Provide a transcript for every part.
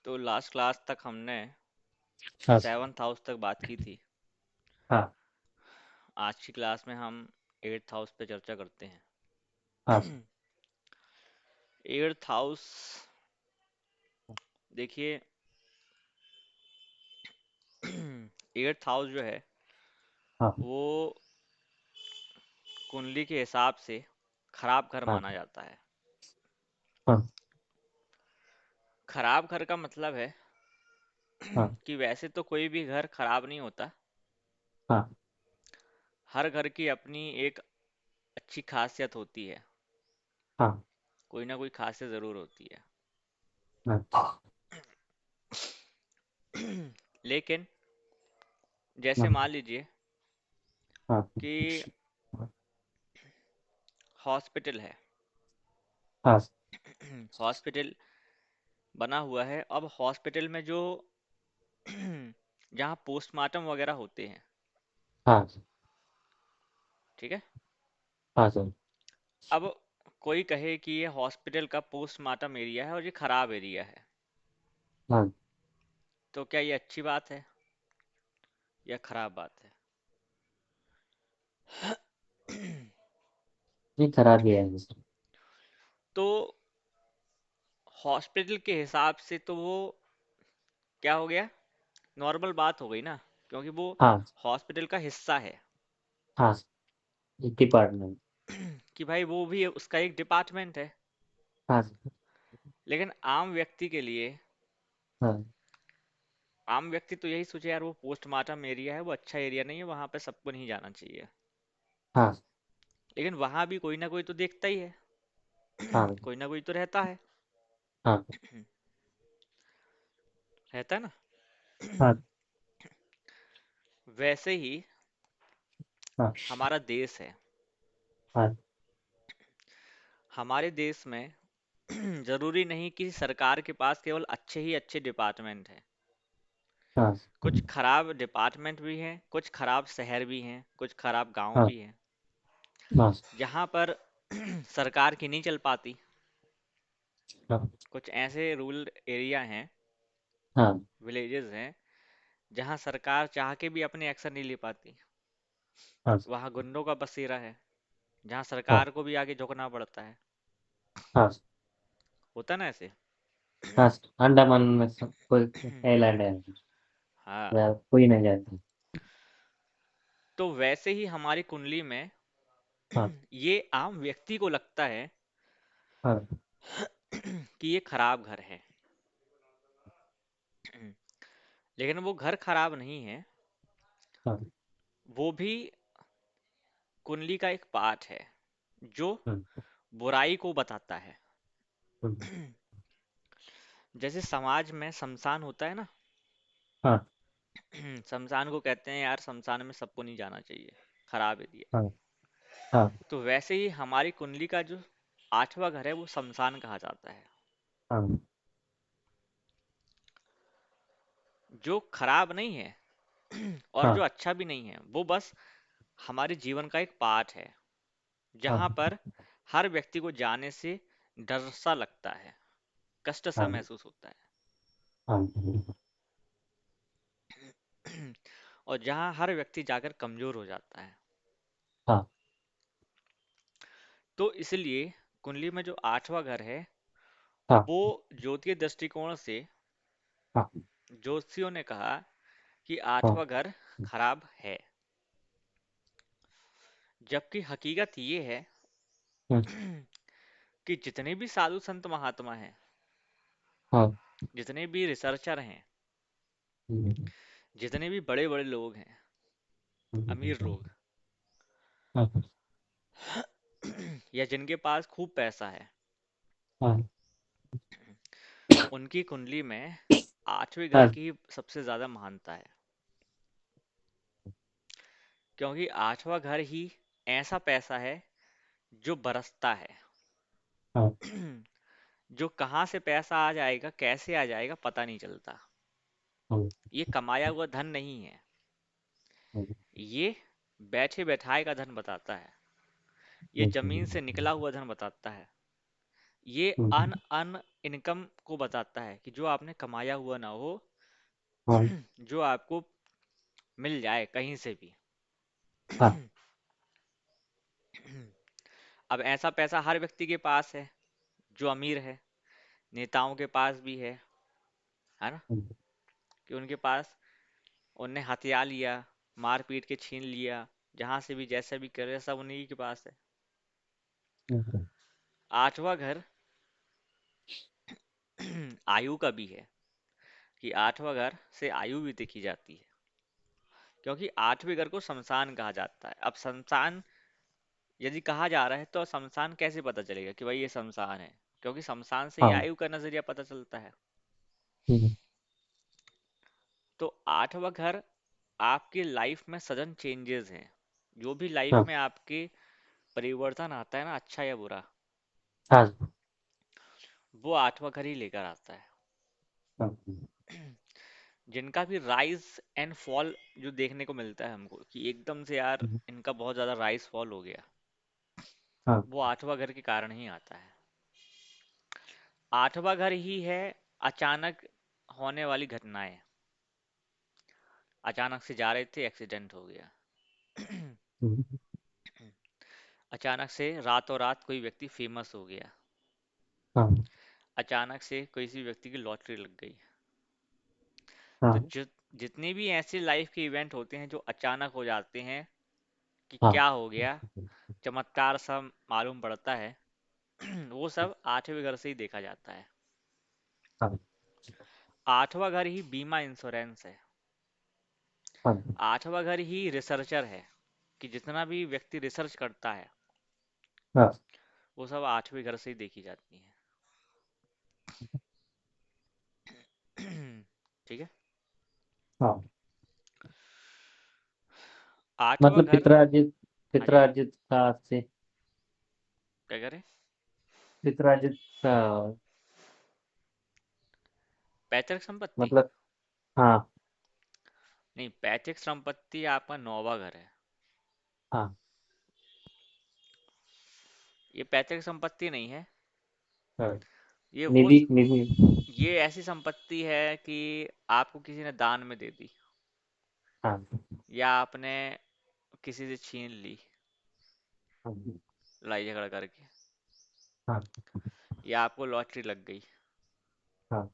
तो last class तक हमने हाँ सेवन्थ हाउस तक बात की थी। हाँ आज की क्लास में हम एट्थ हाउस पे चर्चा करते हाँ हैं। एट्थ हाउस, देखिए, एट्थ हाउस जो है हाँ वो कुंडली के हिसाब से खराब घर हाँ माना जाता है। हाँ खराब घर का मतलब है हाँ कि वैसे तो कोई भी घर खराब नहीं होता। हाँ हर घर की अपनी एक अच्छी खासियत होती है। हाँ कोई ना कोई खासियत जरूर होती है। हाँ लेकिन जैसे हाँ मान लीजिए हाँ कि हॉस्पिटल है। हाँ हॉस्पिटल बना हुआ है। अब हॉस्पिटल में जो जहाँ पोस्टमार्टम वगैरह होते हैं, हाँ ठीक है। हाँ सर। अब कोई कहे कि ये हॉस्पिटल का पोस्टमार्टम एरिया है और ये खराब एरिया है, हाँ तो क्या ये अच्छी बात है या खराब बात है? ये खराब ही है सर। तो हॉस्पिटल के हिसाब से तो वो क्या हो गया, नॉर्मल बात हो गई ना, क्योंकि वो हाँ हॉस्पिटल का हिस्सा है। हाँ डिपार्टमेंट। कि भाई वो भी उसका एक डिपार्टमेंट है। हाँ लेकिन आम व्यक्ति के लिए, हाँ आम व्यक्ति तो यही सोचे यार वो पोस्टमार्टम एरिया है, वो अच्छा एरिया नहीं है, वहां पे सबको नहीं जाना चाहिए। हाँ लेकिन वहां भी कोई ना कोई तो देखता ही है। हाँ कोई ना कोई तो रहता है। हाँ रहता है ना। हाँ वैसे ही हाँ हमारा देश है। हाँ हमारे देश में जरूरी नहीं कि सरकार के पास केवल अच्छे ही अच्छे डिपार्टमेंट हैं। हाँ कुछ खराब डिपार्टमेंट भी हैं, कुछ खराब शहर भी हैं, कुछ खराब गांव हाँ भी हैं, हाँ जहां पर सरकार की नहीं चल पाती। हाँ कुछ ऐसे रूरल एरिया हैं, हाँ विलेजेस हैं, जहां सरकार चाह के भी अपने एक्शन नहीं ले पाती। हाँ वहां गुंडों का बसेरा है, जहां हाँ सरकार को भी आगे झुकना पड़ता है। हाँ होता है ना ऐसे। हाँ अंडमान में सब कोई आइलैंड है हाँ। यार, कोई नहीं जाता। तो वैसे ही हमारी कुंडली में हाँ ये आम व्यक्ति को लगता है हाँ कि ये खराब घर है। लेकिन वो घर खराब नहीं है। हाँ वो भी कुंडली का एक पार्ट है जो हाँ बुराई को बताता है। हाँ जैसे समाज में शमशान होता है ना। हाँ शमशान को कहते हैं यार, शमशान में सबको नहीं जाना चाहिए, खराब एरिया। हाँ हाँ तो वैसे ही हमारी कुंडली का जो आठवां घर है वो शमशान कहा जाता है। हाँ जो खराब नहीं है और जो हाँ अच्छा भी नहीं है, वो बस हमारे जीवन का एक पार्ट है, जहां हाँ पर हर व्यक्ति को जाने से डर सा लगता है, कष्ट सा हाँ महसूस होता हाँ है। और जहां हर व्यक्ति जाकर कमजोर हो जाता है। हाँ तो इसलिए कुंडली में जो आठवां घर है हाँ वो ज्योतिष दृष्टिकोण से हाँ ज्योतिषियों ने कहा कि हाँ आठवां घर खराब है। जबकि हकीकत ये है कि जितने भी साधु संत महात्मा हैं, हाँ जितने भी रिसर्चर हैं, हाँ जितने भी बड़े बड़े लोग हैं, अमीर लोग, या जिनके पास खूब पैसा है, हाँ उनकी कुंडली में आठवें घर हाँ की सबसे ज्यादा महानता है। क्योंकि आठवां घर ही ऐसा पैसा है जो बरसता है। हाँ जो कहाँ से पैसा आ जाएगा, कैसे आ जाएगा, पता नहीं चलता। ये कमाया हुआ धन नहीं है। ये बैठे बैठाए का धन बताता है। ये जमीन से निकला हुआ धन बताता है। ये अन अन इनकम को बताता है कि जो आपने कमाया हुआ ना हो, हाँ जो आपको मिल जाए कहीं से भी। हाँ अब ऐसा पैसा हर व्यक्ति के पास है, जो अमीर है। नेताओं के पास भी है ना, कि उनके पास, उनने हथिया लिया, मार पीट के छीन लिया, जहां से भी जैसे भी करे, सब उन्हीं के पास है। आठवां घर आयु का भी है, कि आठवां घर से आयु भी देखी जाती है, क्योंकि आठवें घर को शमशान कहा जाता है। अब शमशान यदि कहा जा रहा है तो शमशान कैसे पता चलेगा कि भाई ये शमशान है? क्योंकि शमशान से ही हाँ आयु का नजरिया पता चलता है। हम्म, तो आठवां घर आपके लाइफ में सडन चेंजेस हैं। जो भी लाइफ हाँ में आपके परिवर्तन आता है ना, अच्छा या बुरा, हाँ वो आठवां घर ही लेकर आता है। हाँ जिनका भी राइज एंड फॉल जो देखने को मिलता है हमको, कि एकदम से यार इनका बहुत ज्यादा राइज फॉल हो गया, हाँ वो आठवां घर के कारण ही आता है। आठवां घर ही है अचानक होने वाली घटनाएं। अचानक से जा रहे थे, एक्सीडेंट हो गया। अचानक से रातों रात कोई व्यक्ति फेमस हो गया। हाँ अचानक से किसी व्यक्ति की लॉटरी लग गई। तो हाँ जितने भी ऐसे लाइफ के इवेंट होते हैं जो अचानक हो जाते हैं, कि हाँ क्या हो गया, चमत्कार सा मालूम पड़ता है, वो सब आठवें घर से ही देखा जाता है। हाँ आठवां घर ही बीमा इंश्योरेंस है। हाँ आठवां घर ही रिसर्चर है, कि जितना भी व्यक्ति रिसर्च करता है, हाँ वो सब आठवें घर से ही देखी जाती है। ठीक है। हाँ आठवां मतलब घर। पितरार्जित हाँ जी, पितरार्जित का से क्या करें? पितरार्जित का पैतृक संपत्ति। मतलब हाँ नहीं, पैतृक संपत्ति आपका नौवां घर है। हाँ ये पैतृक संपत्ति नहीं है। हाँ ये वो निधि निधि ये ऐसी संपत्ति है कि आपको किसी ने दान में दे दी, हाँ या आपने किसी से छीन ली, हाँ लड़ाई झगड़ा करके, हाँ या आपको लॉटरी लग गई। हाँ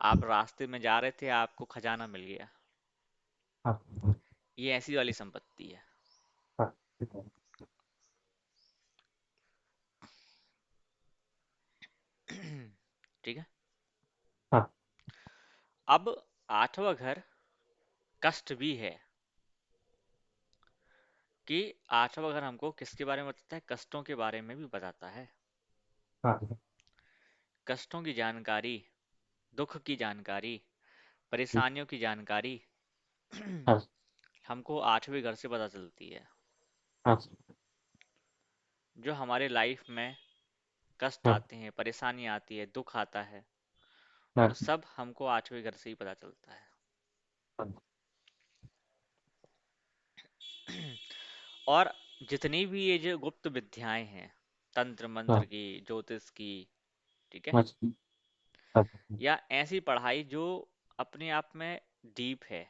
आप रास्ते में जा रहे थे, आपको खजाना मिल गया। हाँ ये ऐसी वाली संपत्ति है। हाँ ठीक है। हाँ अब आठवां घर कष्ट भी है, कि आठवां घर हमको किसके बारे में बताता है? कष्टों के बारे में भी बताता है। हाँ कष्टों की जानकारी, दुख की जानकारी, परेशानियों की जानकारी हाँ हमको आठवें घर से पता चलती है। हाँ जो हमारे लाइफ में कष्ट हाँ आते हैं, परेशानी आती है, दुख आता है, वो हाँ सब हमको आठवें घर से ही पता चलता है। और जितनी भी ये जो गुप्त विद्याएं हैं, तंत्र मंत्र हाँ की, ज्योतिष की, ठीक है, हाँ हाँ या ऐसी पढ़ाई जो अपने आप में डीप है,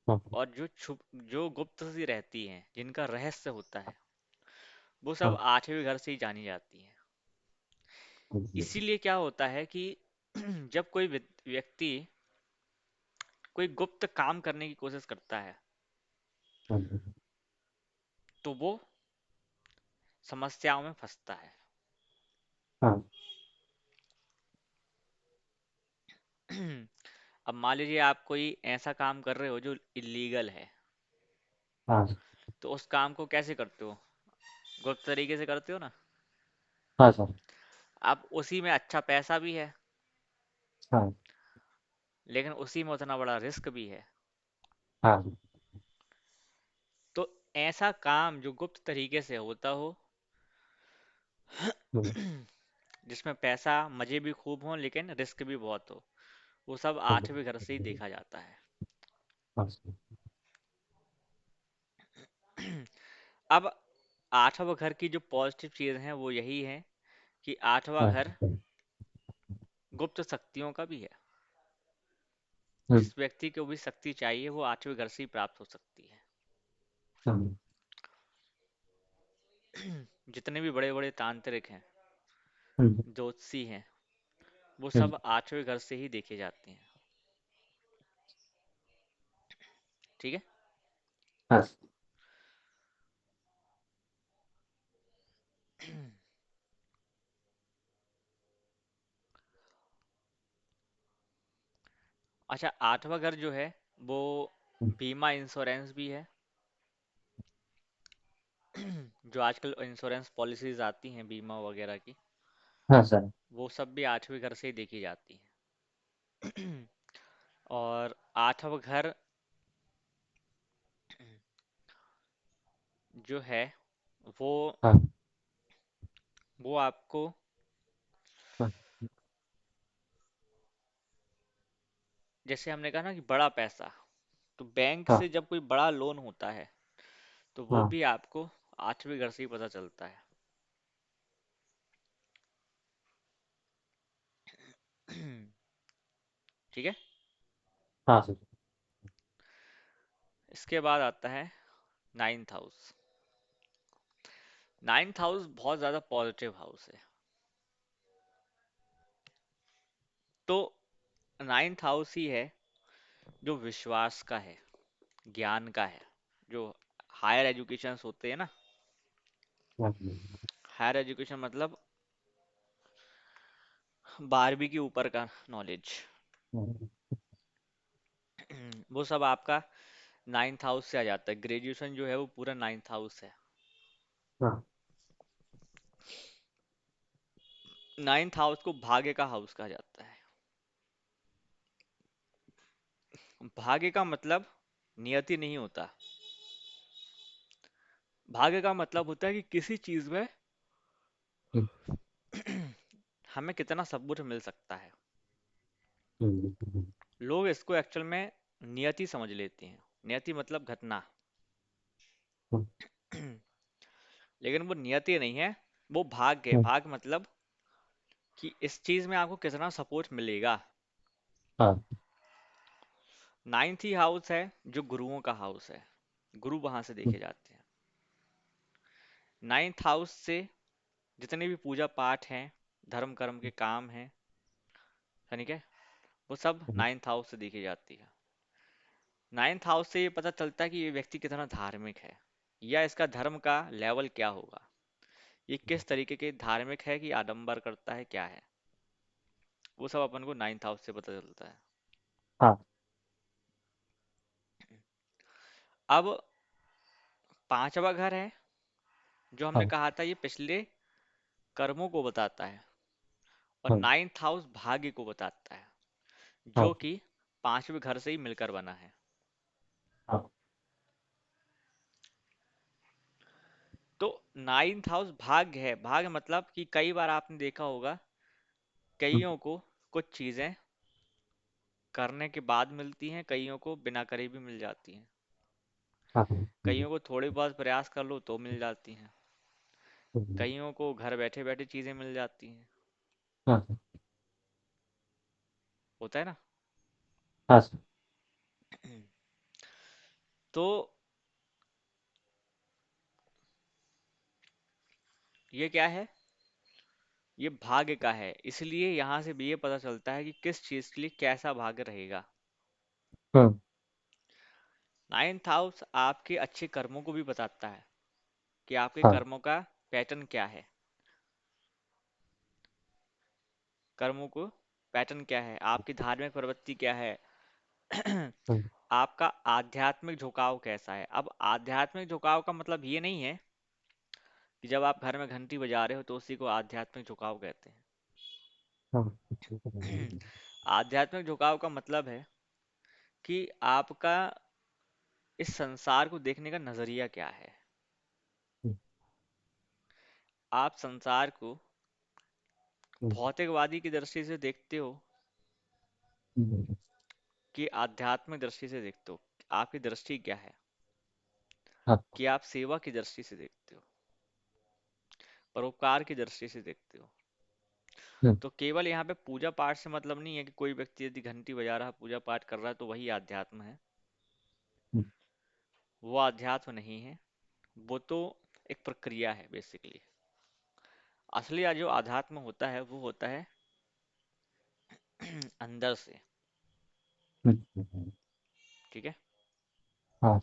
हाँ और जो छुप, जो गुप्त सी रहती हैं, जिनका रहस्य होता है, वो सब हाँ आठवें घर से ही जानी जाती हैं। इसीलिए क्या होता है कि जब कोई व्यक्ति कोई गुप्त काम करने की कोशिश करता है, तो वो समस्याओं में फंसता है। हाँ अब मान लीजिए आप कोई ऐसा काम कर रहे हो जो इलीगल है, हाँ तो उस काम को कैसे करते हो? गुप्त तरीके से करते हो ना। हाँ सर अब उसी में अच्छा पैसा भी है, हाँ लेकिन उसी में उतना बड़ा रिस्क भी है। हाँ तो ऐसा काम जो गुप्त तरीके से होता हो, जिसमें पैसा, मजे भी खूब हों, लेकिन रिस्क भी बहुत हो, वो सब आठवें घर से ही देखा जाता है। अब आठवें घर की जो पॉजिटिव चीज़ हैं वो यही है, कि आठवां हाँ। घर गुप्त शक्तियों का भी है। हम्म, जिस व्यक्ति को भी शक्ति चाहिए वो आठवें घर से ही प्राप्त हो सकती है। हम्म, जितने भी बड़े बड़े तांत्रिक हैं, हम्म, ज्योतिषी हैं, वो हम्म, सब आठवें घर से ही देखे जाते हैं। ठीक है। हाँ। अच्छा, आठवां घर जो है वो बीमा इंश्योरेंस भी है। जो आजकल इंश्योरेंस पॉलिसीज आती हैं बीमा वगैरह की, हाँ सर। वो सब भी आठवें घर से ही देखी जाती हैं। और आठवां घर जो है वो हाँ। वो आपको, हाँ। जैसे हमने कहा ना कि बड़ा पैसा, तो बैंक हाँ। से जब कोई बड़ा लोन होता है तो वो हाँ। भी आपको आठवें घर से ही पता चलता है। ठीक है। हाँ सर। इसके बाद आता है नाइन्थ हाउस। नाइन्थ हाउस बहुत ज्यादा पॉजिटिव हाउस है। तो नाइन्थ हाउस ही है जो विश्वास का है, ज्ञान का है, जो हायर एजुकेशन होते हैं ना। हाँ। हायर एजुकेशन मतलब 12वीं के ऊपर का नॉलेज। वो सब आपका नाइन्थ हाउस से आ जाता है। ग्रेजुएशन जो है वो पूरा नाइन्थ हाउस है। हाँ। नाइन्थ हाउस को भाग्य का हाउस कहा जाता है। भाग्य का मतलब नियति नहीं होता। भाग्य का मतलब होता है कि किसी चीज में हम्म, हमें कितना सब कुछ मिल सकता है। हम्म, लोग इसको एक्चुअल में नियति समझ लेते हैं। नियति मतलब घटना। हम्म, लेकिन वो नियति नहीं है, वो भाग्य है। हम्म, भाग मतलब कि इस चीज में आपको कितना सपोर्ट मिलेगा। हाँ। नाइन्थ ही हाउस है जो गुरुओं का हाउस है। गुरु वहां से हम्म, देखे जाते हैं। नाइन्थ हाउस से जितने भी पूजा पाठ हैं, धर्म कर्म के काम हैं, ठीक है, वो सब हम्म, नाइन्थ हाउस से देखी जाती है। नाइन्थ हाउस से ये पता चलता है कि ये व्यक्ति कितना धार्मिक है, या इसका धर्म का लेवल क्या होगा। ये किस तरीके के धार्मिक है, कि आडंबर करता है क्या है, वो सब अपन को नाइन्थ हाउस से पता चलता है। हाँ। अब पांचवा घर है जो हमने हाँ। कहा था, ये पिछले कर्मों को बताता है। और हाँ। नाइन्थ हाउस भाग्य को बताता है, जो हाँ। कि पांचवें घर से ही मिलकर बना है। हाँ। तो नाइन्थ हाउस भाग्य है। भाग्य मतलब कि कई बार आपने देखा होगा, हम्म, कईयों को कुछ चीजें करने के बाद मिलती हैं, कईयों को बिना करे भी मिल जाती हैं। हाँ। कईयों को थोड़ी बहुत प्रयास कर लो तो मिल जाती हैं। हम्म, कईयों को घर बैठे बैठे चीजें मिल जाती हैं। हाँ। होता है ना। हाँ सर। तो ये क्या है, ये भाग्य का है। इसलिए यहाँ से भी ये पता चलता है कि किस चीज के लिए कैसा भाग्य रहेगा। हम्म, नाइन्थ हाउस आपके अच्छे कर्मों को भी बताता है कि आपके हाँ। कर्मों का पैटर्न क्या है। कर्मों को पैटर्न क्या है, आपकी धार्मिक प्रवृत्ति क्या है। हम्म, आपका आध्यात्मिक झुकाव कैसा है। अब आध्यात्मिक झुकाव का मतलब ये नहीं है कि जब आप घर में घंटी बजा रहे हो तो उसी को आध्यात्मिक झुकाव कहते हाँ। हैं। आध्यात्मिक झुकाव का मतलब है कि आपका इस संसार को देखने का नजरिया क्या है। हम्म, आप संसार को हम्म, भौतिकवादी की दृष्टि से देखते हो हम्म, कि आध्यात्मिक दृष्टि से देखते हो। आपकी दृष्टि क्या है, हाँ। कि आप सेवा की दृष्टि से देखते हो, परोपकार की दृष्टि से देखते हो। हम्म, तो केवल यहाँ पे पूजा पाठ से मतलब नहीं है कि कोई व्यक्ति यदि घंटी बजा रहा है, पूजा पाठ कर रहा है, तो वही आध्यात्म है। हम्म, वो आध्यात्म नहीं है, वो तो एक प्रक्रिया है बेसिकली। असली जो आध्यात्म होता है वो होता है अंदर से। हम्म। ठीक है। हाँ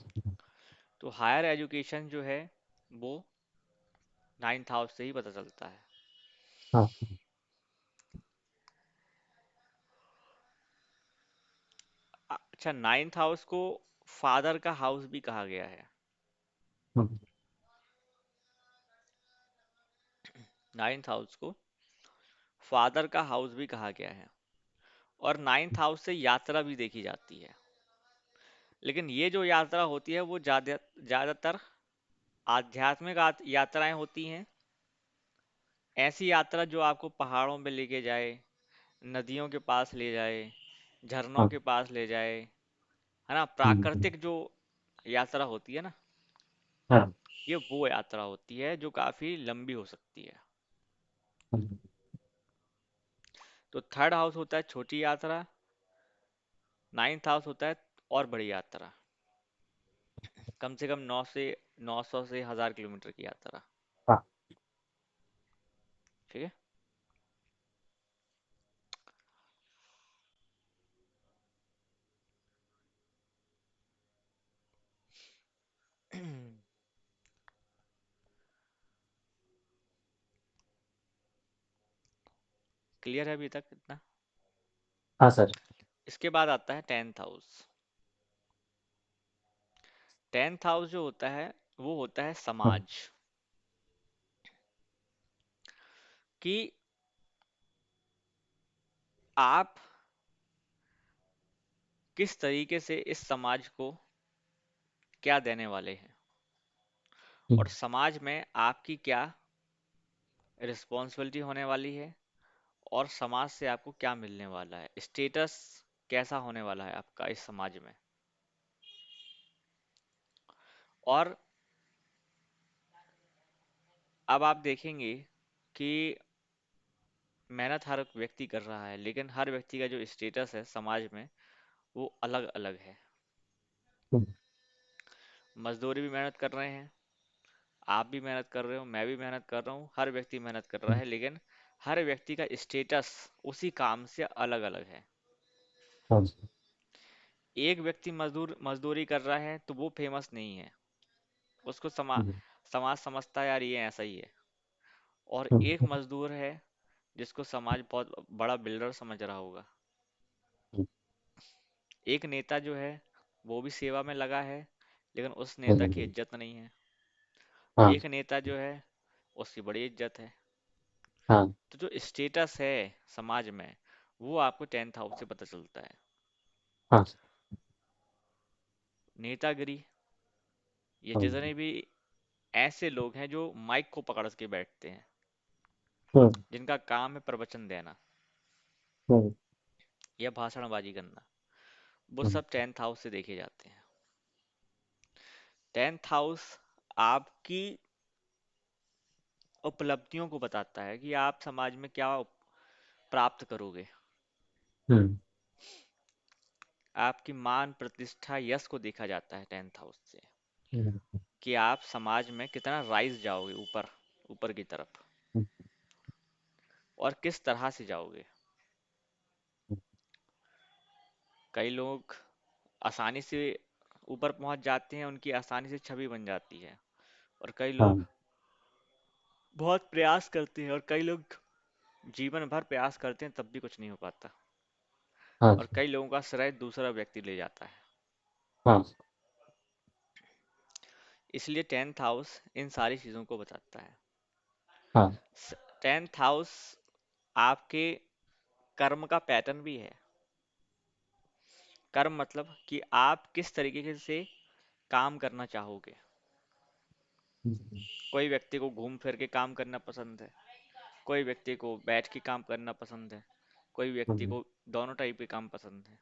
तो हायर एजुकेशन जो है वो 9th हाउस से ही पता चलता है। हाँ। अच्छा, 9th हाउस को फादर का हाउस भी कहा गया है। हम्म, 9th हाउस को फादर का हाउस भी कहा गया है। और 9th हाउस से यात्रा भी देखी जाती है। लेकिन ये जो यात्रा होती है वो ज्यादातर आध्यात्मिक यात्राएं होती हैं। ऐसी यात्रा जो आपको पहाड़ों पे लेके जाए, नदियों के पास ले जाए, झरनों हाँ। के पास ले जाए, है ना, हम्म, प्राकृतिक जो यात्रा होती है ना, हाँ। ये वो यात्रा होती है जो काफी लंबी हो सकती है। हम्म, तो 3rd हाउस होता है छोटी यात्रा, 9th हाउस होता है और बड़ी यात्रा, कम से कम 900 से 1000 किलोमीटर की यात्रा। हाँ। ठीक है। क्लियर है अभी तक इतना? हाँ सर। इसके बाद आता है 10th हाउस। 10th हाउस जो होता है वो होता है हाँ। समाज, कि आप किस तरीके से इस समाज को क्या देने वाले हैं, हम्म, और समाज में आपकी क्या रिस्पॉन्सिबिलिटी होने वाली है, और समाज से आपको क्या मिलने वाला है, स्टेटस कैसा होने वाला है आपका इस समाज में। और अब आप देखेंगे कि मेहनत हर व्यक्ति कर रहा है, लेकिन हर व्यक्ति का जो स्टेटस है समाज में वो अलग अलग है। हम्म, मजदूरी भी मेहनत कर रहे हैं, आप भी मेहनत कर रहे हो, मैं भी मेहनत कर रहा हूँ, हर व्यक्ति मेहनत कर रहा हम्म, है, लेकिन हर व्यक्ति का स्टेटस उसी काम से अलग अलग है। हाँ सर। एक व्यक्ति मजदूरी कर रहा है तो वो फेमस नहीं है, उसको हम्म, समाज समझता है यार ये ऐसा ही है। और एक हम्म, मजदूर है जिसको समाज बहुत बड़ा बिल्डर समझ रहा होगा। हम्म, एक नेता जो है वो भी सेवा में लगा है, लेकिन उस नेता की हम्म, इज्जत नहीं है। हाँ एक नेता जो है उसकी बड़ी इज्जत है। हाँ। तो जो स्टेटस है समाज में वो आपको 10th हाउस से पता चलता है। हाँ सर। नेतागिरी, ये हम्म, जितने भी ऐसे लोग हैं जो माइक को पकड़ के बैठते हैं, हम्म, जिनका काम है प्रवचन देना हम्म, या भाषणबाजी करना, वो हम्म, सब 10th हाउस से देखे जाते हैं। 10th हाउस आपकी उपलब्धियों को बताता है कि आप समाज में क्या प्राप्त करोगे। हम्म, आपकी मान प्रतिष्ठा यश को देखा जाता है 10th हाउस से, हम्म, कि आप समाज में कितना राइज जाओगे ऊपर, ऊपर की तरफ, और किस तरह से जाओगे। कई लोग आसानी से ऊपर पहुंच जाते हैं, उनकी आसानी से छवि बन जाती है, और कई लोग हाँ बहुत प्रयास करते हैं, और कई लोग जीवन भर प्रयास करते हैं तब भी कुछ नहीं हो पाता, हाँ और सर। कई लोगों का श्रेय दूसरा व्यक्ति ले जाता है। हाँ इसलिए 10th हाउस इन सारी चीजों को बताता है। हाँ। 10th हाउस आपके कर्म का पैटर्न भी है। कर्म मतलब कि आप किस तरीके से काम करना चाहोगे। हम्म, कोई व्यक्ति को घूम फिर के काम करना पसंद है, कोई व्यक्ति को बैठ के काम करना पसंद है, कोई व्यक्ति हम्म, को दोनों टाइप के काम पसंद है।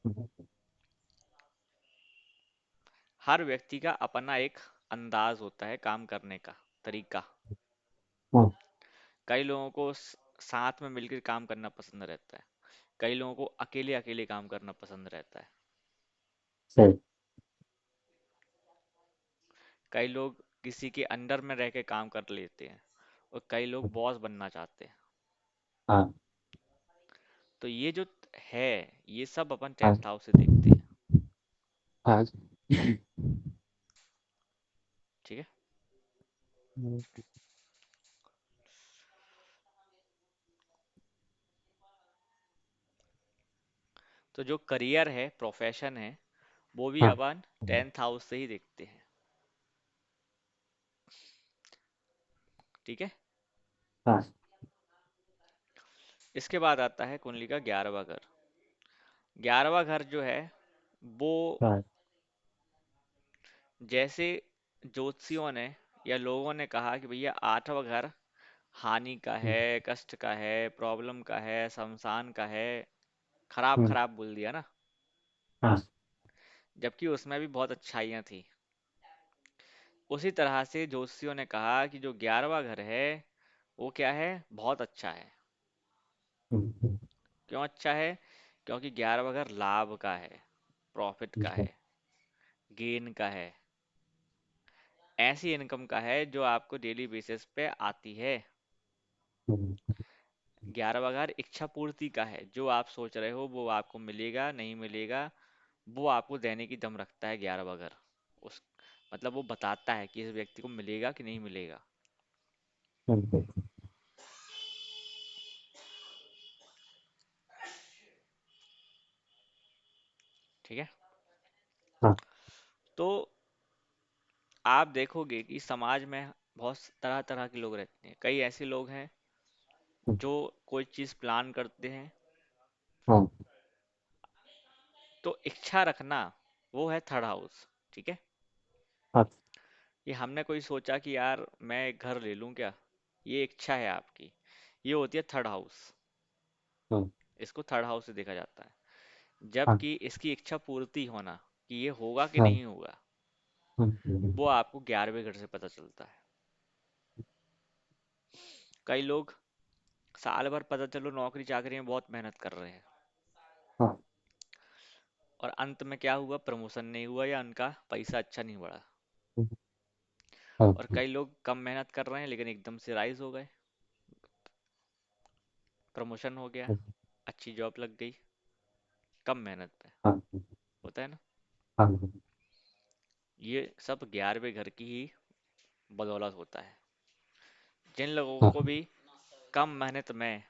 हम्म, हर व्यक्ति का अपना एक अंदाज होता है काम करने का तरीका। कई लोगों को साथ में मिलकर काम करना पसंद रहता है, कई लोगों को अकेले अकेले काम करना पसंद रहता है, सही। कई लोग किसी के अंडर में रह के काम कर लेते हैं और कई लोग बॉस बनना चाहते हैं। हाँ। तो ये जो है, ये सब अपन हाँ। 10th हाउस से देखते हैं। हाँ। ठीक है। तो जो करियर है, प्रोफेशन है, वो भी हाँ। अपन 10th हाउस से ही देखते हैं। ठीक है। हाँ। इसके बाद आता है कुंडली का 11वां घर। 11वां घर जो है वो, हाँ। जैसे ज्योतिषियों ने या लोगों ने कहा कि भैया 8वां घर हानि का है, कष्ट का है, प्रॉब्लम का है, शमशान का है, खराब खराब बोल दिया ना, हाँ। जबकि उसमें भी बहुत अच्छाइयाँ थी। उसी तरह से ज्योतिषियों ने कहा कि जो 11वां घर है वो क्या है, बहुत अच्छा है। क्यों अच्छा है? क्योंकि 11वां घर लाभ का है, प्रॉफिट का है, गेन का है, ऐसी इनकम का है जो आपको डेली बेसिस पे आती है। 11वां घर इच्छा पूर्ति का है, जो आप सोच रहे हो वो आपको मिलेगा नहीं मिलेगा, वो आपको देने की दम रखता है 11वां घर। उस मतलब वो बताता है कि इस व्यक्ति को मिलेगा कि नहीं मिलेगा। ठीक है। हाँ। तो आप देखोगे कि समाज में बहुत तरह तरह के लोग रहते हैं। कई ऐसे लोग हैं जो कोई चीज प्लान करते हैं, हाँ। तो इच्छा रखना वो है थर्ड हाउस। ठीक है। हाँ। ये हमने कोई सोचा कि यार मैं एक घर ले लूं क्या, ये इच्छा है आपकी, ये होती है थर्ड हाउस। इसको थर्ड हाउस से देखा जाता है। हाँ। जबकि इसकी इच्छा पूर्ति होना, कि ये होगा कि हाँ। नहीं होगा, वो आपको 11वें घर से पता चलता है। कई लोग साल भर पता चलो नौकरी चाकरी में बहुत मेहनत कर रहे हैं, हाँ। और अंत में क्या हुआ, प्रमोशन नहीं हुआ या उनका पैसा अच्छा नहीं बढ़ा। हाँ। और कई लोग कम मेहनत कर रहे हैं लेकिन एकदम से राइज हो गए, प्रमोशन हो गया, अच्छी जॉब लग गई, कम मेहनत पे। हाँ। होता है ना। हाँ। ये सब 11वें घर की ही बदौलत होता है। जिन लोगों को हाँ। भी कम मेहनत में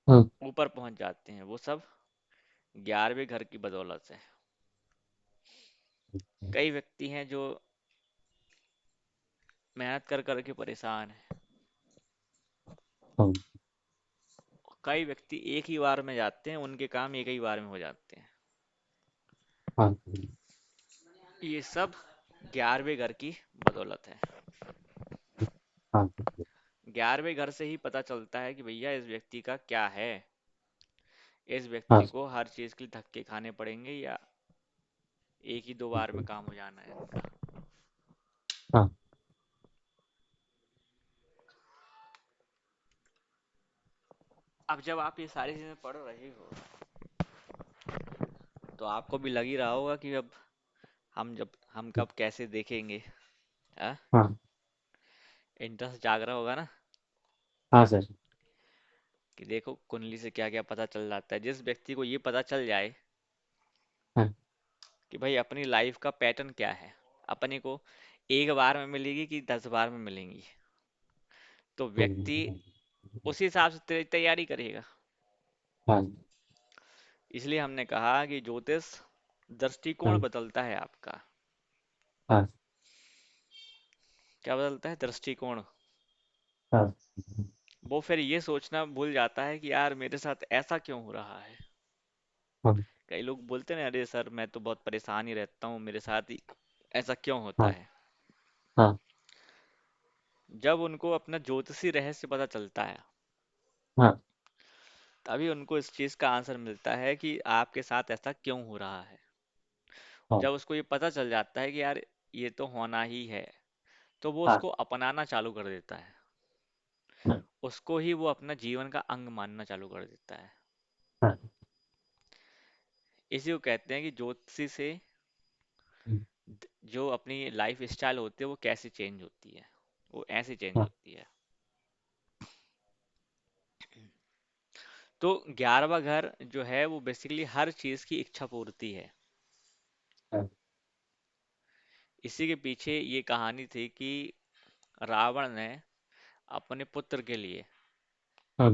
हाँ। ऊपर पहुंच जाते हैं, वो सब 11वें घर की बदौलत है। कई व्यक्ति हैं जो मेहनत कर कर के परेशान है, हाँ। कई व्यक्ति एक ही बार में जाते हैं, उनके काम एक ही बार में हो जाते हैं। हाँ। ये सब 11वें घर की बदौलत है। हाँ। 11वें घर से ही पता चलता है कि भैया इस व्यक्ति का क्या है, इस हाँ। व्यक्ति को हर चीज के लिए धक्के खाने पड़ेंगे या एक ही दो बार में काम हो जाना है इनका। हाँ। अब जब आप ये सारी चीजें पढ़ रहे हो तो आपको भी लग ही रहा होगा कि अब हम कब कैसे देखेंगे। हाँ, हाँ। इंटरेस्ट जाग रहा होगा ना, हाँ सर। कि देखो कुंडली से क्या क्या पता चल जाता है। जिस व्यक्ति को ये पता चल जाए हाँ। कि भाई अपनी लाइफ का पैटर्न क्या है, अपने को एक बार में मिलेगी कि 10 बार में मिलेंगी, तो व्यक्ति उसी हिसाब से तैयारी करेगा। हाँ। इसलिए हमने कहा कि ज्योतिष दृष्टिकोण हाँ। बदलता है आपका। हाँ। क्या बदलता है? दृष्टिकोण। हाँ। वो फिर ये सोचना भूल जाता है कि यार मेरे साथ ऐसा क्यों हो रहा है। हाँ। कई लोग बोलते हैं अरे सर मैं तो बहुत परेशान ही रहता हूँ, मेरे साथ ही ऐसा क्यों होता हाँ। है। हाँ। जब उनको अपना ज्योतिषी रहस्य पता चलता है, हाँ। तभी उनको इस चीज का आंसर मिलता है कि आपके साथ ऐसा क्यों हो रहा है। हाँ। जब उसको ये पता चल जाता है कि यार ये तो होना ही है, तो वो हाँ। उसको अपनाना चालू कर देता है। हाँ, उसको ही वो अपना जीवन का अंग मानना चालू कर देता है। हाँ, इसी को कहते हैं कि ज्योतिषी से जो अपनी लाइफ स्टाइल होती है वो कैसे चेंज होती है, वो ऐसे चेंज हाँ, होती है। तो 11वां घर जो है वो बेसिकली हर चीज की इच्छा पूर्ति है। हाँ, इसी के पीछे ये कहानी थी कि रावण ने अपने पुत्र के लिए, हाँ,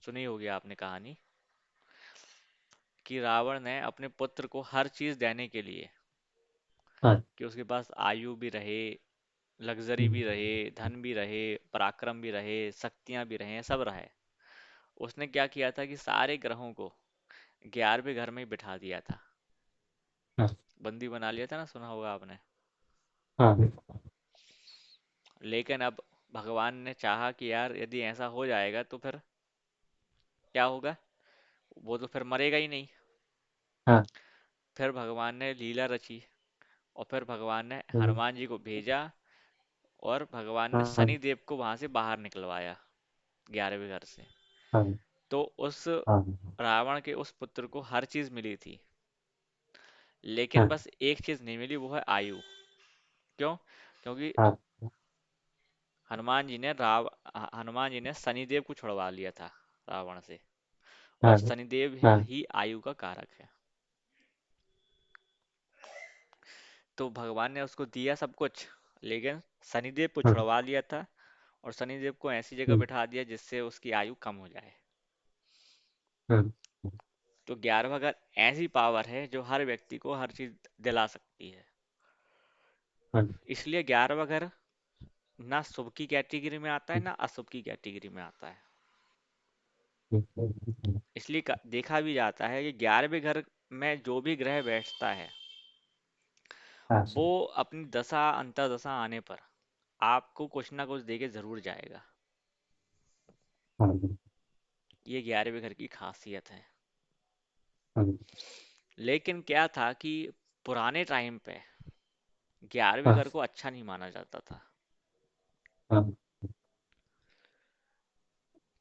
सुनी होगी आपने कहानी, कि रावण ने अपने पुत्र को हर चीज देने के लिए, हाँ, कि उसके पास आयु भी रहे, लग्जरी भी रहे, धन भी रहे, पराक्रम भी रहे, शक्तियां भी रहे, सब रहे, उसने क्या किया था कि सारे ग्रहों को 11वें घर में ही बिठा दिया था। हाँ, बंदी बना लिया था ना, सुना होगा आपने। हाँ, लेकिन अब भगवान ने चाहा कि यार यदि ऐसा हो जाएगा तो फिर क्या होगा, वो तो फिर मरेगा ही नहीं। हाँ, फिर भगवान ने लीला रची, और फिर भगवान ने हाँ, हनुमान जी को भेजा, और भगवान ने हाँ, शनि देव को वहां से बाहर निकलवाया, 11वें घर से। हाँ, तो उस हाँ, रावण के उस पुत्र को हर चीज मिली थी, लेकिन हाँ, बस एक चीज नहीं मिली, वो है आयु। क्यों? क्योंकि हाँ, हनुमान जी ने शनिदेव को छुड़वा लिया था रावण से, और हाँ, शनिदेव हाँ, ही आयु का कारक है। तो भगवान ने उसको दिया सब कुछ, लेकिन शनिदेव को हाँ, छुड़वा लिया था, और शनिदेव को ऐसी जगह हाँ, बिठा दिया जिससे उसकी आयु कम हो जाए। हाँ, तो 11वां घर ऐसी पावर है जो हर व्यक्ति को हर चीज दिला सकती है। हाँ, इसलिए 11वां घर ना शुभ की कैटेगरी में आता है ना अशुभ की कैटेगरी में आता है। इसलिए देखा भी जाता है कि 11वें घर में जो भी ग्रह बैठता है, हाँ, वो अपनी दशा अंतर्दशा आने पर आपको कुछ ना कुछ देके जरूर जाएगा। हाँ, ये 11वें घर की खासियत है। हाँ, लेकिन क्या था कि पुराने टाइम पे 11वें हाँ, घर को अच्छा नहीं माना जाता था। हाँ,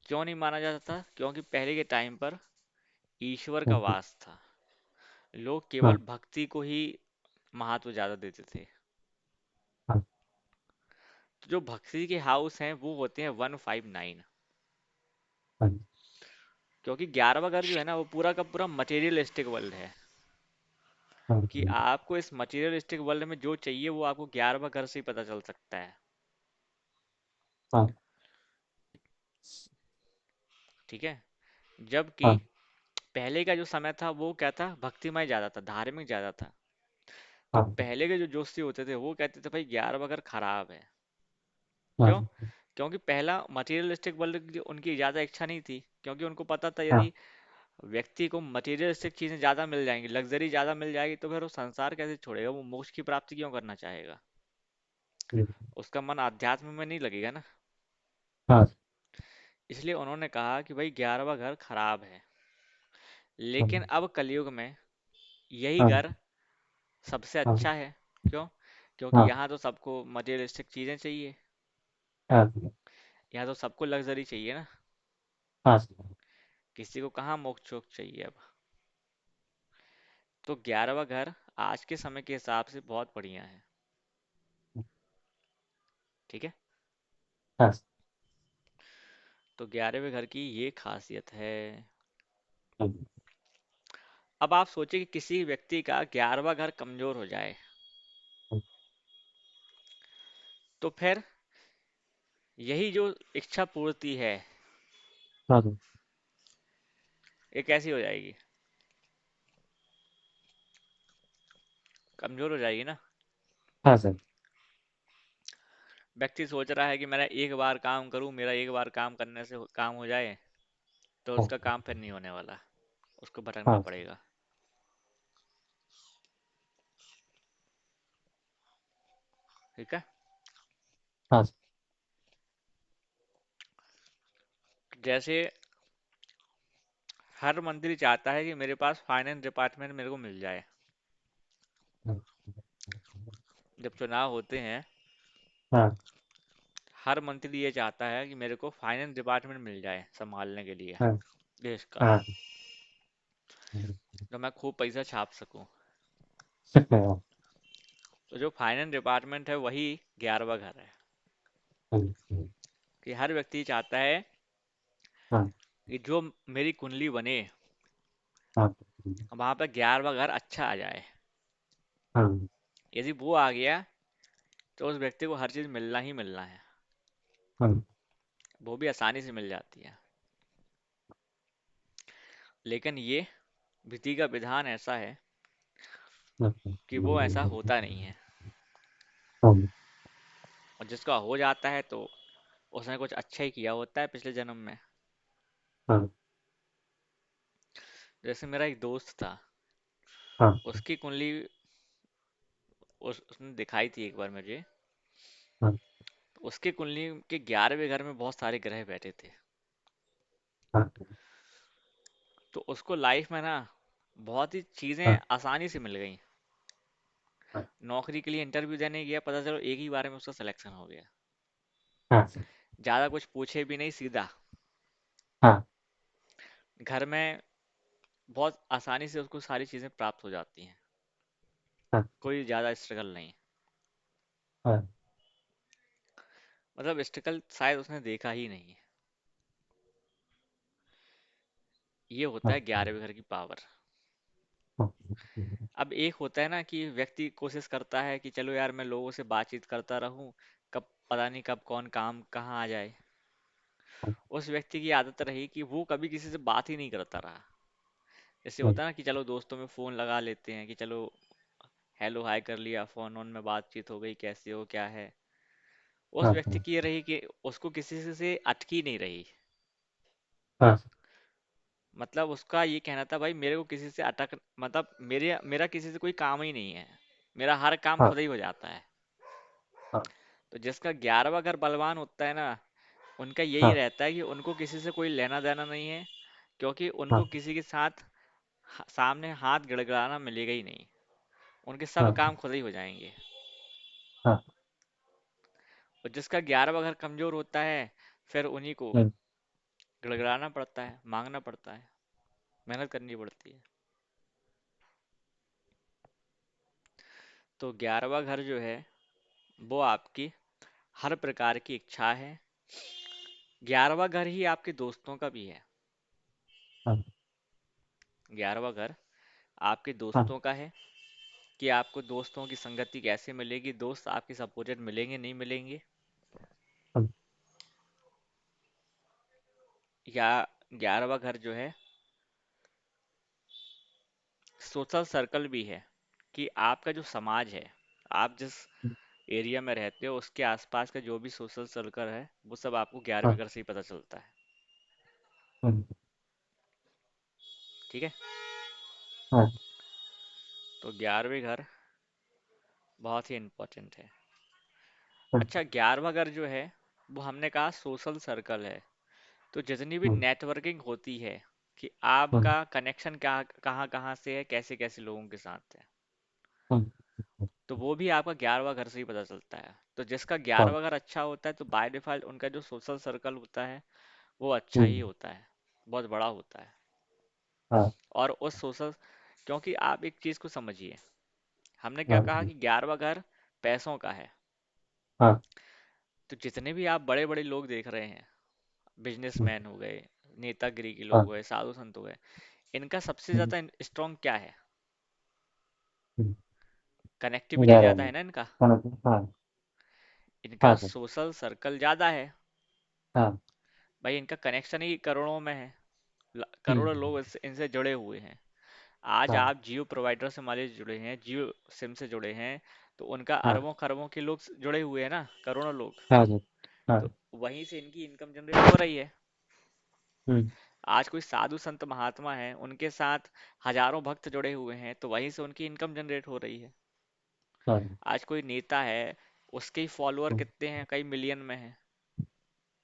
क्यों नहीं माना जाता था? क्योंकि पहले के टाइम पर ईश्वर का हाँ, वास था, लोग केवल हाँ, भक्ति को ही महत्व ज्यादा देते थे। हाँ, तो जो भक्ति के हाउस हैं वो होते हैं 159। हाँ, क्योंकि 11वां घर जो है ना वो पूरा का पूरा मटेरियलिस्टिक वर्ल्ड है, हाँ, कि आपको इस मटेरियलिस्टिक वर्ल्ड में जो चाहिए वो आपको 11वां घर से ही पता चल सकता है। हाँ, ठीक है। जबकि हाँ, पहले का जो समय था वो क्या था, भक्तिमय ज्यादा था, धार्मिक ज्यादा था। तो हाँ, पहले के जो जोशी होते थे वो कहते थे भाई 11वां घर खराब है। क्यों? हाँ, क्योंकि पहला मटेरियलिस्टिक वर्ल्ड की उनकी ज्यादा इच्छा नहीं थी, क्योंकि उनको पता था हाँ, यदि व्यक्ति को मटेरियलिस्टिक चीजें ज्यादा मिल जाएंगी, लग्जरी ज्यादा मिल जाएगी, तो फिर वो संसार कैसे छोड़ेगा, वो मोक्ष की प्राप्ति क्यों करना चाहेगा, उसका मन आध्यात्म में नहीं लगेगा ना। हाँ, इसलिए उन्होंने कहा कि भाई 11वां घर खराब है। लेकिन हाँ, अब कलयुग में यही हाँ, घर सबसे हाँ, अच्छा है। क्यों? क्योंकि हाँ, यहाँ तो सबको मटेरियलिस्टिक चीजें चाहिए, हाँ, यहाँ तो सबको लग्जरी चाहिए ना, हाँ, किसी को कहाँ मोक्ष शोक चाहिए अब। तो 11वां घर आज के समय के हिसाब से बहुत बढ़िया है। ठीक है। हाँ, तो 11वें घर की ये खासियत है। हाँ, अब आप सोचिए कि किसी व्यक्ति का 11वां घर कमजोर हो जाए, तो फिर यही जो इच्छा पूर्ति है हाँ, ये कैसी हो जाएगी, कमजोर हो जाएगी ना। हाँ, सर, व्यक्ति सोच रहा है कि मेरा एक बार काम करूं, मेरा एक बार काम करने से काम हो जाए, तो हाँ, उसका काम फिर नहीं होने वाला, उसको भटकना हाँ, पड़ेगा। ठीक है। हाँ, जैसे हर मंत्री चाहता है कि मेरे पास फाइनेंस डिपार्टमेंट मेरे को मिल जाए। जब चुनाव होते हैं हाँ, हर मंत्री ये चाहता है कि मेरे को फाइनेंस डिपार्टमेंट मिल जाए संभालने के लिए हाँ देश का, हाँ तो मैं खूब पैसा छाप सकूं। हाँ तो जो फाइनेंस डिपार्टमेंट है वही 11वां घर है, कि हर व्यक्ति चाहता है हाँ कि जो मेरी कुंडली बने हाँ वहां पर 11वां घर अच्छा आ जाए। हाँ यदि वो आ गया तो उस व्यक्ति को हर चीज मिलना ही मिलना है, हाँ वो भी आसानी से मिल जाती है। लेकिन ये विधि का विधान ऐसा है कि वो ऐसा होता नहीं है, और जिसका हो जाता है तो उसने कुछ अच्छा ही किया होता है पिछले जन्म में। हाँ जैसे मेरा एक दोस्त था, हाँ उसकी कुंडली उसने दिखाई थी एक बार मुझे। हाँ उसकी कुंडली के 11वें घर में बहुत सारे ग्रह बैठे थे। हाँ तो उसको लाइफ में ना बहुत ही चीजें हाँ आसानी से मिल गई। नौकरी के लिए इंटरव्यू देने गया, पता चलो एक ही बार में उसका सिलेक्शन हो गया। हाँ ज्यादा कुछ पूछे भी नहीं, सीधा हाँ घर में बहुत आसानी से उसको सारी चीजें प्राप्त हो जाती हैं, हाँ कोई ज्यादा स्ट्रगल नहीं। हाँ मतलब स्ट्रगल शायद उसने देखा ही नहीं है। ये होता है 11वें घर की पावर। अब एक होता है ना कि व्यक्ति कोशिश करता है कि चलो यार मैं लोगों से बातचीत करता रहूं, कब पता नहीं कब कौन काम कहाँ आ जाए। उस व्यक्ति की आदत रही कि वो कभी किसी से बात ही नहीं करता रहा। जैसे होता है ना कि चलो दोस्तों में फोन लगा लेते हैं कि चलो हेलो हाय कर लिया, फोन ऑन में बातचीत हो गई, कैसे हो क्या है। उस व्यक्ति की ये रही कि उसको किसी से अटकी नहीं रही। मतलब उसका ये कहना था, भाई मेरे को किसी से अटक मतलब मेरे मेरा किसी से कोई काम ही नहीं है, मेरा हर काम खुद ही हो जाता है। तो जिसका 11वां घर बलवान होता है ना, उनका यही रहता है कि उनको किसी से कोई लेना देना नहीं है, क्योंकि उनको किसी के साथ सामने हाथ गड़गड़ाना मिलेगा ही नहीं। उनके सब काम खुद ही हो जाएंगे। और जिसका 11वां घर कमजोर होता है, फिर उन्हीं को गड़गड़ाना पड़ता है, मांगना पड़ता है, मेहनत करनी पड़ती है। तो 11वां घर जो है वो आपकी हर प्रकार की इच्छा है। 11वां घर ही आपके दोस्तों का भी है। 11वां घर आपके दोस्तों का है, कि आपको दोस्तों की संगति कैसे मिलेगी, दोस्त आपके सपोर्टेड मिलेंगे नहीं मिलेंगे। या 11वां घर जो है सोशल सर्कल भी है, कि आपका जो समाज है, आप जिस एरिया में रहते हो उसके आसपास का जो भी सोशल सर्कल है वो सब आपको 11वें घर से ही पता चलता है। ठीक है। तो 11वें घर बहुत ही इम्पोर्टेंट है। अच्छा, 11वां घर जो है वो हमने कहा सोशल सर्कल है। तो जितनी भी नेटवर्किंग होती है कि आपका कनेक्शन क्या कहाँ कहाँ से है, कैसे कैसे लोगों के साथ है, तो वो भी आपका 11वां घर से ही पता चलता है। तो जिसका 11वां घर अच्छा होता है तो बाय डिफॉल्ट उनका जो सोशल सर्कल होता है वो अच्छा ही होता है, बहुत बड़ा होता है। और उस सोशल, क्योंकि आप एक चीज को समझिए, हमने क्या कहा कि 11वां घर पैसों का है। तो जितने भी आप बड़े बड़े लोग देख रहे हैं, बिजनेसमैन हो गए, नेतागिरी के लोग हुए, साधु संत हो गए, इनका सबसे ज्यादा स्ट्रांग क्या है? कनेक्टिविटी ज्यादा है ना इनका। इनका सोशल सर्कल ज्यादा है। भाई इनका कनेक्शन ही करोड़ों में है, करोड़ों लोग इनसे जुड़े हुए हैं। आज आप जियो प्रोवाइडर से मान लीजिए जुड़े हैं, जियो सिम से जुड़े हैं, तो उनका अरबों खरबों के लोग जुड़े हुए हैं ना, करोड़ों लोग। तो वहीं से इनकी इनकम जनरेट हो रही है। आज कोई साधु संत महात्मा है, उनके साथ हजारों भक्त जुड़े हुए हैं, तो वहीं से उनकी इनकम जनरेट हो रही है। आज कोई नेता है, उसके ही फॉलोअर कितने हैं, कई मिलियन में है,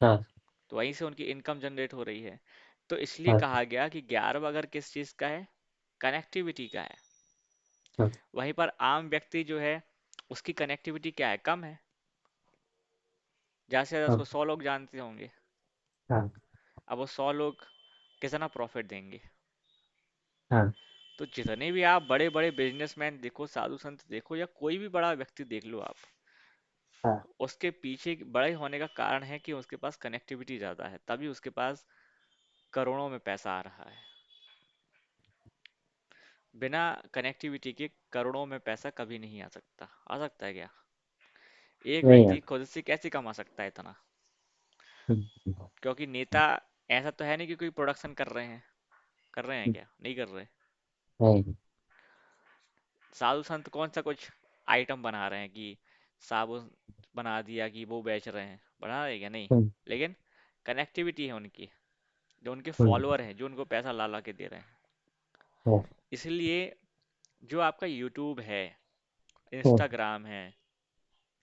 तो वहीं से उनकी इनकम जनरेट हो रही है। तो इसलिए कहा गया कि 11वां अगर किस चीज का है, कनेक्टिविटी का है। वहीं पर आम व्यक्ति जो है उसकी कनेक्टिविटी क्या है, कम है। ज़्यादा से ज़्यादा हाँ उसको 100 लोग जानते होंगे। हाँ अब वो 100 लोग कितना प्रॉफिट देंगे? हाँ तो जितने भी आप बड़े बड़े बिजनेसमैन देखो, साधु संत देखो, या कोई भी बड़ा व्यक्ति देख लो आप, हाँ। उसके पीछे बड़े होने का कारण है कि उसके पास कनेक्टिविटी ज़्यादा है, तभी उसके पास करोड़ों में पैसा आ रहा है। बिना कनेक्टिविटी के करोड़ों में पैसा कभी नहीं आ सकता। आ सकता है क्या? एक नहीं व्यक्ति आता। खुद से कैसे कमा सकता है इतना? हम्म, क्योंकि नेता ऐसा तो है नहीं कि कोई प्रोडक्शन कर रहे हैं क्या? नहीं कर रहे। नहीं। साधु संत कौन सा कुछ आइटम बना रहे हैं कि साबुन बना दिया कि वो बेच रहे हैं? बना रहे हैं क्या? नहीं। हम्म, लेकिन कनेक्टिविटी है उनकी, जो उनके हम्म, फॉलोअर हैं, जो उनको पैसा ला ला के दे रहे हैं। हाँ, इसलिए जो आपका यूट्यूब है, हाँ, इंस्टाग्राम है,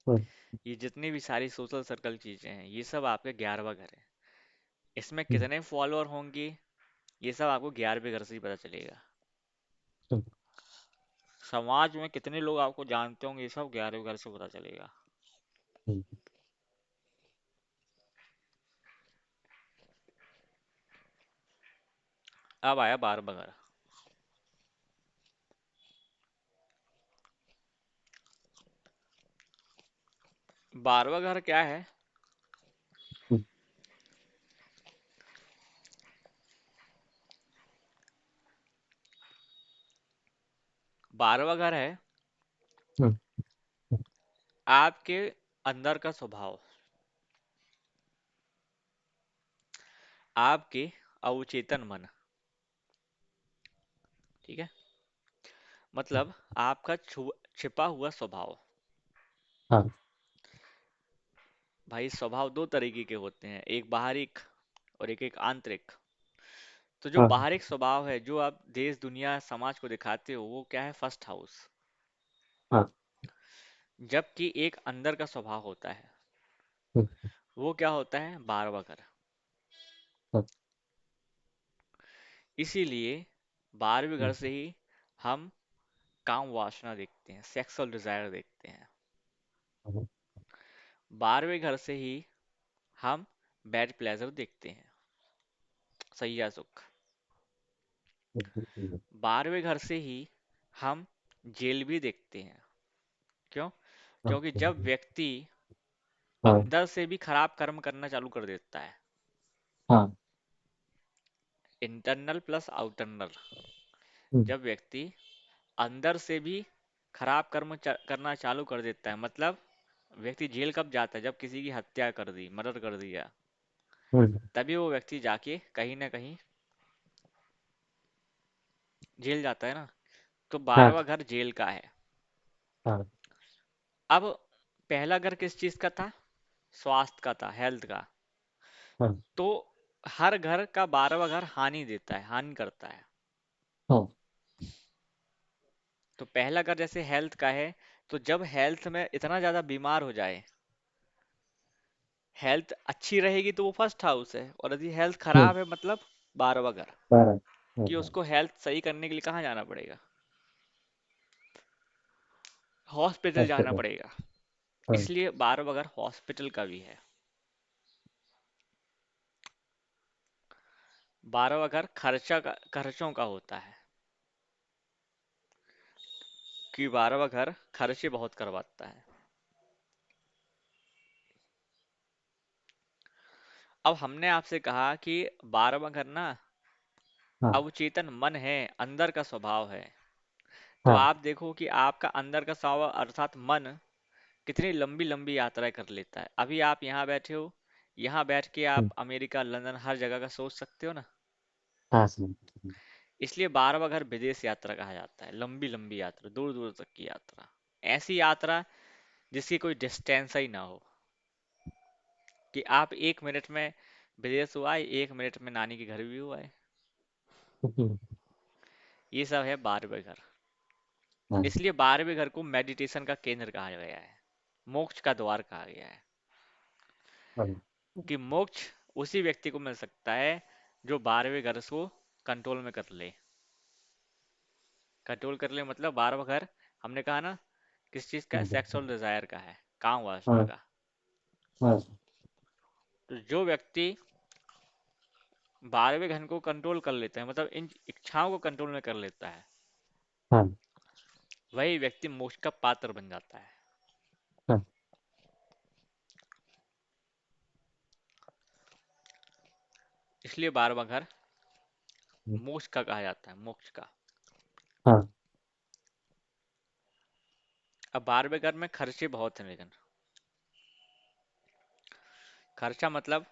हाँ, ये जितनी भी सारी सोशल सर्कल चीजें हैं, ये सब आपके 11वां घर है। इसमें हम्म, कितने फॉलोअर होंगे, ये सब आपको 11वें घर से ही पता चलेगा। हम्म, समाज में कितने लोग आपको जानते होंगे, ये सब 11वें घर से पता चलेगा। हम्म, अब आया 12वां घर। 12वां घर क्या है? हम्म, 12वां घर है हम्म, आपके अंदर का स्वभाव, आपके अवचेतन मन। ठीक है? मतलब आपका छिपा हुआ स्वभाव। हाँ भाई स्वभाव दो तरीके के होते हैं, एक बाहरिक और एक आंतरिक। तो जो हाँ बाहरिक स्वभाव है, जो आप देश दुनिया समाज को दिखाते हो, वो क्या है? First house. हाँ। जबकि एक अंदर का स्वभाव होता है, हम्म, वो क्या होता है? 12वां घर। हाँ, इसीलिए 12वें घर हम्म, से ही हम काम वासना देखते हैं, सेक्सुअल डिजायर देखते हैं। हाँ, 12वें घर से ही हम बैड प्लेजर देखते हैं, सही या सुख। हम्म, 12वें घर से ही हम जेल भी देखते हैं। क्यों? हाँ क्योंकि जब व्यक्ति हाँ अंदर से भी खराब कर्म करना चालू कर देता है, हाँ, इंटरनल प्लस आउटरनल, हम्म, जब व्यक्ति अंदर से भी खराब कर्म करना चालू कर देता है, मतलब व्यक्ति जेल कब जाता है? जब किसी की हत्या कर दी, मर्डर कर दिया, हम्म, तभी वो व्यक्ति जाके कहीं ना कहीं जेल जाता है ना। तो हाँ 12वां घर जेल का है। हाँ अब पहला घर किस चीज का था? स्वास्थ्य का था, हेल्थ का। हाँ तो हर घर का 12वां घर हानि देता है, हानि करता है। हाँ तो पहला घर जैसे हेल्थ का है, तो जब हेल्थ में इतना ज्यादा बीमार हो जाए, हेल्थ अच्छी रहेगी तो वो फर्स्ट हाउस है, और यदि हेल्थ हम्म, खराब है मतलब 12वां घर। 12। कि उसको हेल्थ सही करने के लिए कहाँ जाना पड़ेगा? हॉस्पिटल जाना हॉस्पिटल। पड़ेगा। हाँ। इसलिए 12वां घर हॉस्पिटल का भी है। 12वां घर खर्चों का होता है, कि 12वां घर खर्चे बहुत करवाता है। अब हमने आपसे कहा कि 12वां घर ना हाँ अवचेतन मन है, अंदर का स्वभाव है। तो हाँ। आप देखो कि आपका अंदर का स्वभाव अर्थात मन कितनी लंबी लंबी यात्राएं कर लेता है। अभी आप यहाँ बैठे हो, यहाँ बैठ के हम्म, आप अमेरिका, लंदन, हर जगह का सोच सकते हो ना। हाँ समझ। इसलिए 12वां घर विदेश यात्रा कहा जाता है, लंबी लंबी यात्रा, दूर दूर तक की यात्रा। ऐसी यात्रा जिसकी कोई डिस्टेंस ही ना हो, कि आप 1 मिनट में विदेश हुआ है, 1 मिनट में नानी के घर भी हुआ है। हम्म, ये सब है 12वें घर। हाँ इसलिए 12वें घर को मेडिटेशन का केंद्र कहा गया है, मोक्ष का द्वार कहा गया है। हाँ कि मोक्ष उसी व्यक्ति को मिल सकता है जो 12वें घर को कंट्रोल में कर ले। कंट्रोल कर ले मतलब 12वां घर, हमने कहा ना, किस चीज का? सेक्सुअल डिजायर का है, काम वासना हाँ का। हाँ तो जो व्यक्ति 12वें घर को कंट्रोल कर लेता है, मतलब इन इच्छाओं को कंट्रोल में कर लेता है, हाँ वही व्यक्ति मोक्ष का पात्र बन जाता है। हाँ इसलिए 12वां घर मोक्ष का कहा जाता है, मोक्ष का। हाँ अब 12वें घर में खर्चे बहुत हैं, लेकिन खर्चा मतलब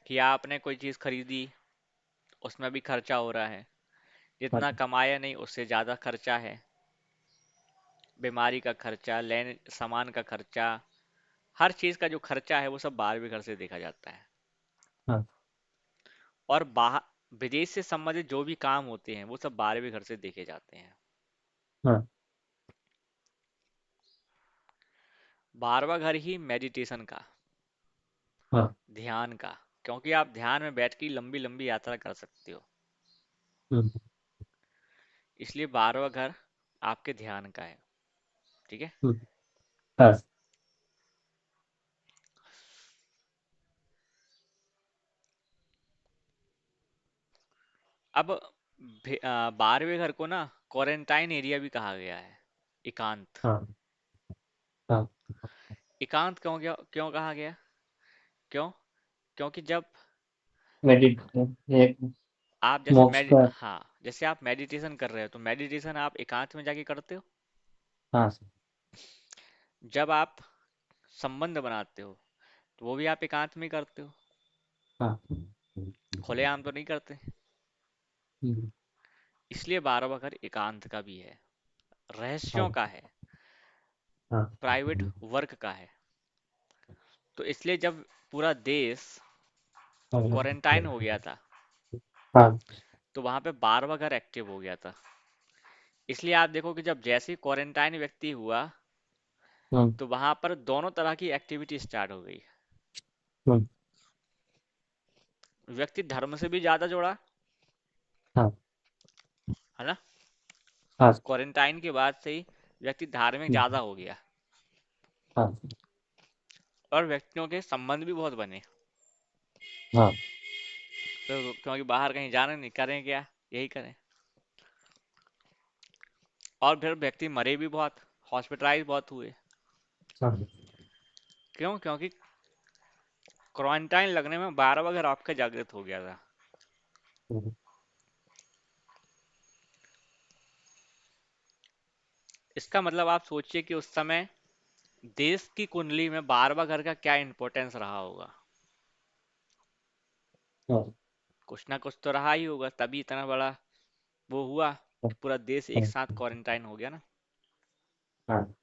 कि आपने कोई चीज खरीदी, उसमें भी खर्चा हो रहा है। हाँ जितना कमाया नहीं उससे ज्यादा खर्चा है। बीमारी का खर्चा, लेने सामान का खर्चा, हर चीज का जो खर्चा है वो सब 12वें घर से देखा जाता है। हाँ और बाहर विदेश से संबंधित जो भी काम होते हैं वो सब 12वें घर से देखे जाते हैं। हाँ 12वां घर ही मेडिटेशन का, हाँ ध्यान का, क्योंकि आप ध्यान में बैठ के लंबी लंबी यात्रा कर सकते हो। हम्म, इसलिए 12वां घर आपके ध्यान का है। ठीक है। हम्म, हाँ अब 12वें घर को ना क्वारंटाइन एरिया भी कहा गया है, एकांत। हाँ हाँ एकांत क्यों कहा गया? क्यों? क्योंकि जब मेडिट एक आप जैसे मोक्ष का। जैसे आप मेडिटेशन कर रहे हो तो मेडिटेशन आप एकांत में जाके करते हो। हाँ जब आप संबंध बनाते हो तो वो भी आप एकांत में ही करते हो, हाँ खुलेआम तो नहीं करते। हम्म, इसलिए 12वां घर एकांत का भी है, रहस्यों हाँ का है, हाँ प्राइवेट वर्क का है। तो इसलिए जब पूरा देश क्वारंटाइन हो गया था हाँ तो वहां पे 12वां घर एक्टिव हो गया था। इसलिए आप देखो कि जब जैसे ही क्वारंटाइन व्यक्ति हुआ हम्म, तो वहां पर दोनों तरह की एक्टिविटी स्टार्ट हो गई। हम्म, व्यक्ति धर्म से भी ज्यादा जुड़ा, हाँ है ना। हाँ क्वारंटाइन के बाद से ही व्यक्ति धार्मिक हम्म, ज्यादा हो गया, हाँ और व्यक्तियों के संबंध भी बहुत बने। हाँ तो क्योंकि बाहर कहीं जाना नहीं, करें क्या, यही करें। और फिर व्यक्ति मरे भी बहुत, हॉस्पिटलाइज बहुत हुए। हाँ क्यों? क्योंकि क्वारंटाइन लगने में 12वां घर आपका जागृत हो गया था। हम्म, इसका मतलब आप सोचिए कि उस समय देश की कुंडली में 12वां घर का क्या इंपॉर्टेंस रहा होगा। हाँ कुछ ना कुछ तो रहा ही होगा, तभी इतना बड़ा वो हुआ कि पूरा देश एक हाँ साथ क्वारंटाइन हो गया ना। हाँ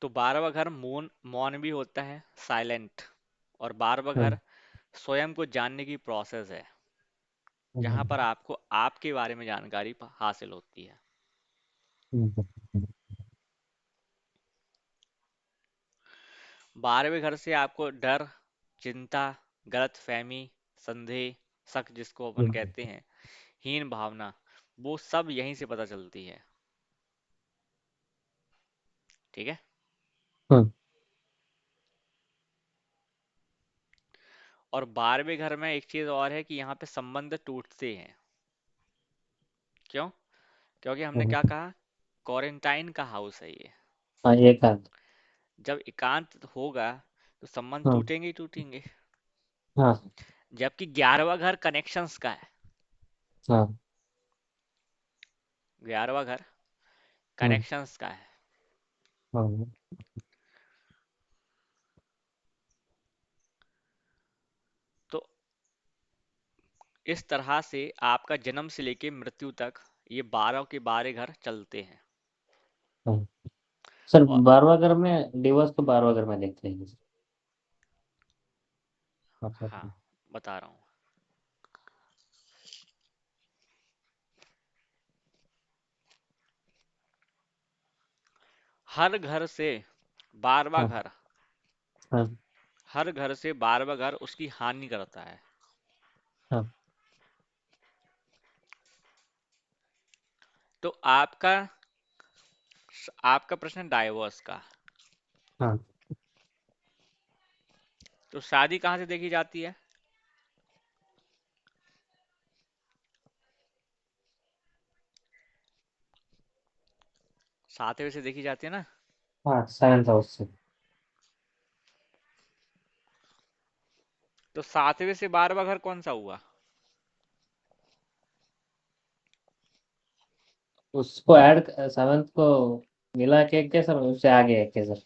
तो 12वां घर मौन मौन भी होता है, साइलेंट। और 12वां घर हम्म, स्वयं को जानने की प्रोसेस है, जहां हम्म, पर आपको आपके बारे में जानकारी हासिल होती है। हम्म, 12वें घर से आपको डर, चिंता, गलतफहमी, संदेह, शक जिसको अपन हम्म, कहते हैं, हीन भावना, वो सब यहीं से पता चलती है। ठीक है। हम्म, और 12वें घर में एक चीज और है कि यहाँ पे संबंध टूटते हैं। क्यों? क्योंकि हमने क्या हम्म, कहा, क्वारंटाइन का हाउस है ये। हाँ ये का। जब एकांत होगा तो संबंध हाँ टूटेंगे ही टूटेंगे। हाँ जबकि 11वां घर कनेक्शंस का है। हाँ 11वां घर हम्म, कनेक्शंस का है। हाँ तो इस तरह से आपका जन्म से लेके मृत्यु तक ये 12 के 12 घर चलते हैं। हाँ। सर और 12वां घर में डिवोर्स तो 12वां घर में देखते हैं। अच्छा हाँ, बता रहा हूँ। हर घर से 12वां हाँ घर, हाँ हर घर से 12वां घर उसकी हानि करता है। हाँ तो आपका आपका प्रश्न डाइवोर्स का, हाँ। तो शादी कहाँ से देखी जाती है? सातवें से देखी जाती है ना। हाँ, 7th हाउस से। तो सातवें से 12वां घर कौन सा हुआ? उसको ऐड 7th को मिला के क्या सर, उससे आगे है क्या सर?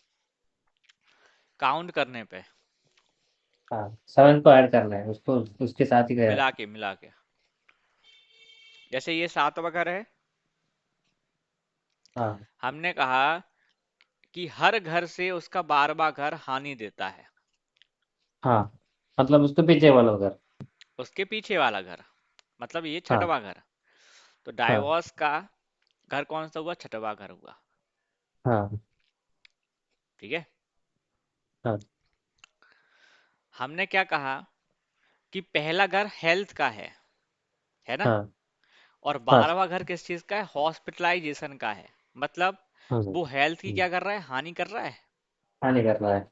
काउंट करने पे। हाँ, 7th को ऐड करना है उसको, उसके साथ ही गया। मिला के जैसे ये सातवां घर है। हाँ। हमने कहा कि हर घर से उसका 12वां घर हानि देता है। हाँ, मतलब उसके पीछे वाला उधर। उसके पीछे वाला घर मतलब ये हाँ। छठवां घर। तो हाँ। डाइवोर्स का घर कौन सा हुआ? छठवां घर हुआ। हाँ। ठीक है। हाँ। हमने क्या कहा कि पहला घर हेल्थ का है ना। हाँ। और हाँ। 12वां घर किस चीज का है? हॉस्पिटलाइजेशन का है। मतलब हाँ सर। वो हेल्थ की क्या कर रहा है? हानि कर रहा है। हाँ, नहीं करना है।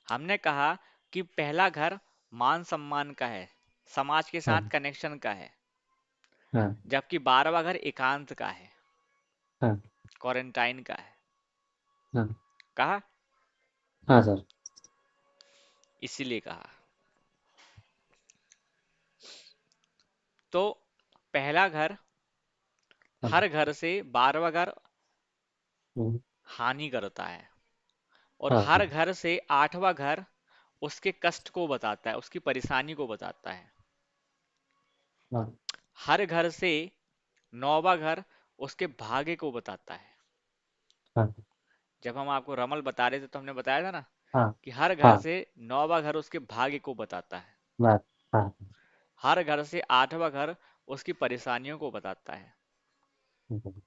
हमने कहा कि पहला घर मान सम्मान का है, समाज के हाँ। साथ कनेक्शन का है। हाँ। जबकि 12वां घर एकांत का है, हाँ। क्वारंटाइन का है। हाँ। कहा, हाँ सर। इसीलिए कहा। तो पहला घर हाँ। हर घर से 12वां घर हम्म। हानि करता है। और हाँ हर सर। घर से 8वां घर उसके कष्ट को बताता है, उसकी परेशानी को बताता है। हाँ। हर घर से 9वां घर उसके भाग्य को बताता है। हाँ। जब हम आपको रमल बता रहे थे तो हमने बताया था ना हाँ। कि हर घर हाँ। से 9वां घर उसके भाग्य को बताता है। बात। हाँ। हर घर से 8वां घर उसकी परेशानियों को बताता है। हम्म।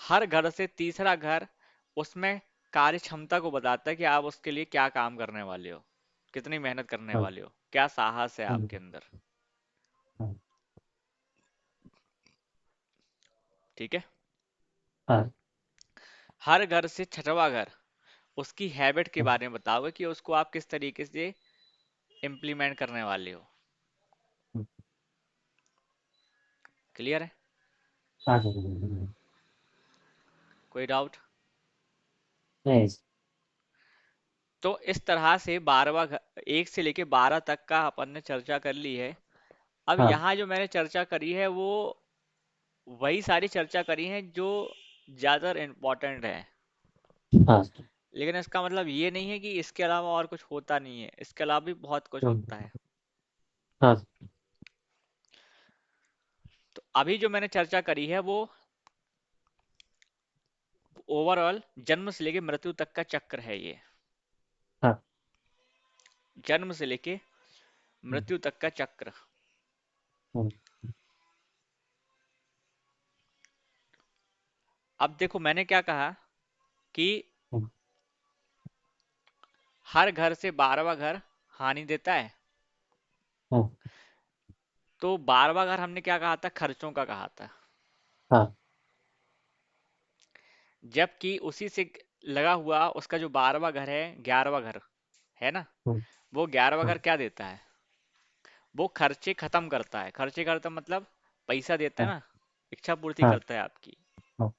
हर घर से तीसरा घर उसमें कार्य क्षमता को बताता है कि आप उसके लिए क्या काम करने वाले हो, कितनी मेहनत करने हाँ। वाले हो, क्या साहस है हम्म। आपके अंदर। हाँ। ठीक है। हाँ। हर घर से छठवां घर उसकी हैबिट के हाँ। बारे में बताओगे कि उसको आप किस तरीके से इम्प्लीमेंट करने वाले हो। क्लियर है? हाँ सर। कोई डाउट? नहीं। तो इस तरह से 12वां घर 1 से लेके 12 तक का अपन ने चर्चा कर ली है। अब हाँ। यहाँ जो मैंने चर्चा करी है वो वही सारी चर्चा करी है जो ज्यादा इम्पोर्टेंट है। हाँ सर। लेकिन इसका मतलब ये नहीं है कि इसके अलावा और कुछ होता नहीं है, इसके अलावा भी बहुत कुछ होता है। हाँ सर। तो अभी जो मैंने चर्चा करी है वो ओवरऑल जन्म से लेके मृत्यु तक का चक्र है ये। हाँ। जन्म से लेके मृत्यु तक का चक्र। हाँ। अब देखो मैंने क्या कहा कि हर घर से 12वां घर हानि देता है। हाँ। तो 12वां घर हमने क्या कहा था? खर्चों का कहा था। हाँ। जबकि उसी से लगा हुआ उसका जो 12वां घर है, 11वां घर है ना, वो 11वां घर क्या देता है? वो खर्चे खत्म करता है। खर्चे करता मतलब पैसा देता है हाँ। ना, इच्छा पूर्ति हाँ। करता है आपकी। हाँ।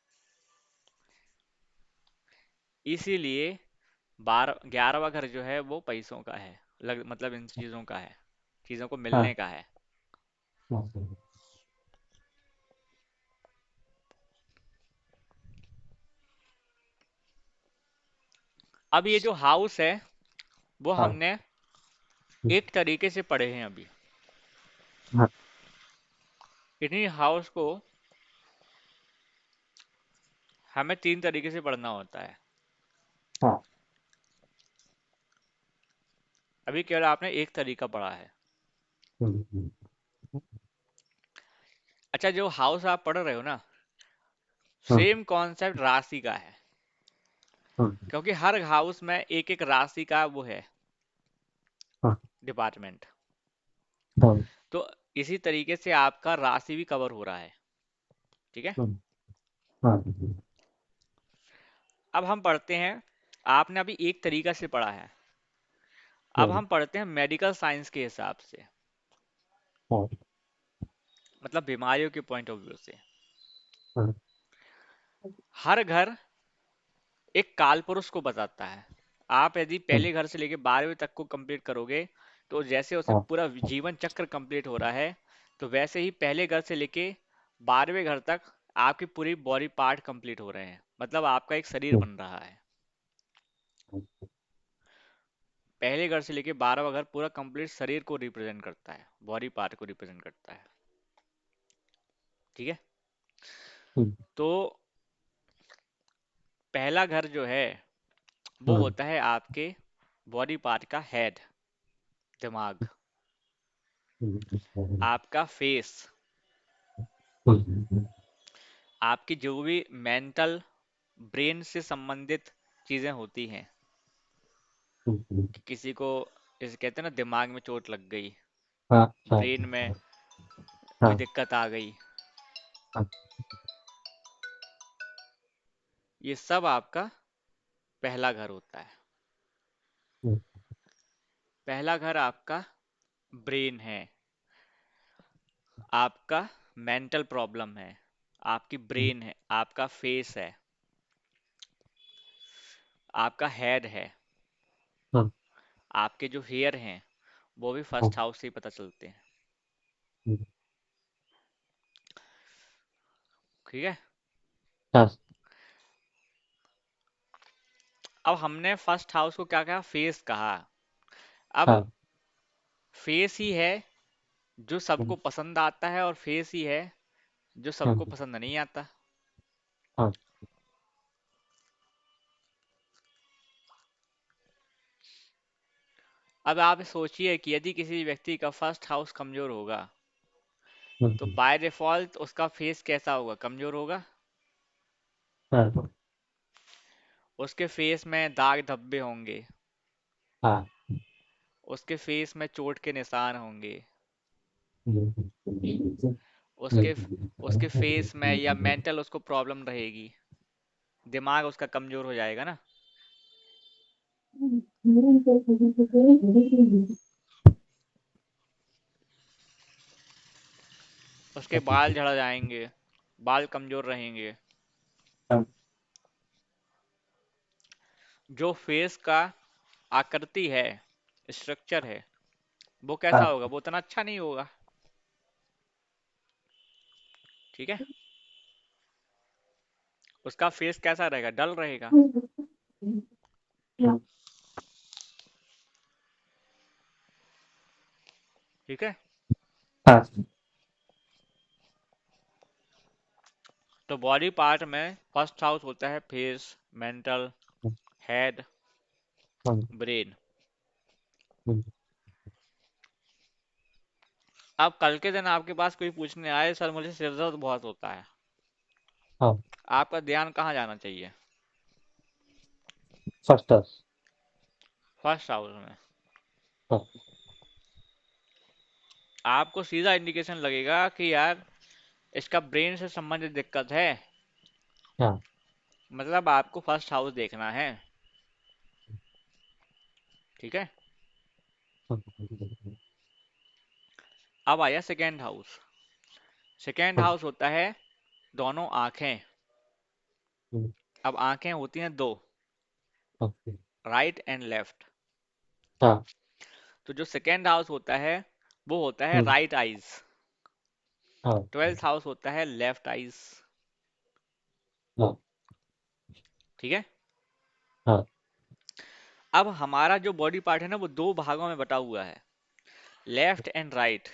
इसीलिए 11वां घर जो है वो पैसों का है, मतलब इन चीजों का है, चीजों को मिलने हाँ। का है। अब ये जो हाउस है वो हाँ। हमने एक तरीके से पढ़े हैं अभी। हाँ। इन्हीं हाउस को हमें 3 तरीके से पढ़ना होता है। हाँ। अभी केवल आपने एक तरीका पढ़ा है। अच्छा, जो हाउस आप पढ़ रहे हो ना, सेम कॉन्सेप्ट राशि का है। क्योंकि हर हाउस में एक एक राशि का वो है, डिपार्टमेंट। तो इसी तरीके से आपका राशि भी कवर हो रहा है। ठीक है। हाँ। अब हम पढ़ते हैं आपने अभी एक तरीका से पढ़ा है। अब हम्म, हम पढ़ते हैं मेडिकल साइंस के हिसाब से, हाँ, मतलब बीमारियों के पॉइंट ऑफ व्यू से। हाँ, हर घर एक काल पुरुष को बताता है। आप यदि हम्म, पहले घर से लेके 12वीं तक को कंप्लीट करोगे, तो जैसे उसमें हाँ, पूरा जीवन चक्र कंप्लीट हो रहा है, तो वैसे ही पहले घर से लेके 12वें घर तक आपकी पूरी बॉडी पार्ट कंप्लीट हो रहे हैं, मतलब आपका एक शरीर हम्म, बन रहा है। पहले घर से लेके 12वां घर पूरा कंप्लीट शरीर को रिप्रेजेंट करता है, बॉडी पार्ट को रिप्रेजेंट करता है। ठीक है। हम्म, तो पहला घर जो है वो हम्म, होता है आपके बॉडी पार्ट का हेड, दिमाग। हम्म, आपका फेस, हम्म, आपकी जो भी मेंटल, ब्रेन से संबंधित चीजें होती हैं, हम्म, कि किसी को जैसे कहते हैं ना दिमाग में चोट लग गई, हाँ, हाँ, ब्रेन में कोई हाँ, दिक्कत आ गई, हाँ, ये सब आपका पहला घर होता है। हम्म, पहला घर आपका ब्रेन है, आपका मेंटल प्रॉब्लम है, आपकी हम्म, ब्रेन है, आपका फेस है, आपका हेड है, हाँ, आपके जो हेयर हैं वो भी हाँ, फर्स्ट हाउस से ही पता चलते हैं। हम्म, ठीक है। हाँ, अब हमने फर्स्ट हाउस को क्या कहा, फेस कहा। अब हाँ, फेस ही है जो हम्म, सबको पसंद आता है, और फेस ही है जो सबको हाँ, पसंद नहीं आता। हाँ, अब आप सोचिए कि यदि किसी व्यक्ति का फर्स्ट हाउस कमजोर होगा, तो हम्म, बाय डिफॉल्ट उसका फेस कैसा होगा, कमजोर होगा। हाँ, उसके फेस में दाग धब्बे होंगे, हाँ, उसके फेस में चोट के निशान होंगे, हम्म, उसके उसके फेस में या मेंटल उसको प्रॉब्लम रहेगी, दिमाग उसका कमजोर हो जाएगा ना। उसके बाल झड़ जाएंगे, बाल कमजोर रहेंगे। जो फेस का आकृति है, स्ट्रक्चर है, वो कैसा हाँ, होगा, वो उतना अच्छा नहीं होगा। ठीक है। उसका फेस कैसा रहेगा, डल रहेगा। ठीक है। हाँ, तो बॉडी पार्ट में फर्स्ट हाउस होता है फेस, मेंटल, हेड, हाँ, ब्रेन। हम्म, अब कल के दिन आपके पास कोई पूछने आए, सर मुझे सिर दर्द बहुत होता है, हाँ, आपका ध्यान कहाँ जाना चाहिए, फर्स्ट हाउस, फर्स्ट हाउस में। हाँ, आपको सीधा इंडिकेशन लगेगा कि यार इसका ब्रेन से संबंधित दिक्कत है, हाँ, मतलब आपको फर्स्ट हाउस देखना है। ठीक है। हाँ, अब आया सेकेंड हाउस। सेकेंड हाँ, हाउस होता है दोनों आंखें। हम्म, अब आंखें होती हैं दो, हाँ, राइट एंड लेफ्ट। हाँ, तो जो सेकेंड हाउस होता है वो होता है हम्म, राइट आइज, हाँ, ट्वेल्थ हाउस होता है लेफ्ट आइज। हाँ, ठीक है। हाँ, अब हमारा जो बॉडी पार्ट है ना वो दो भागों में बटा हुआ है, लेफ्ट एंड राइट।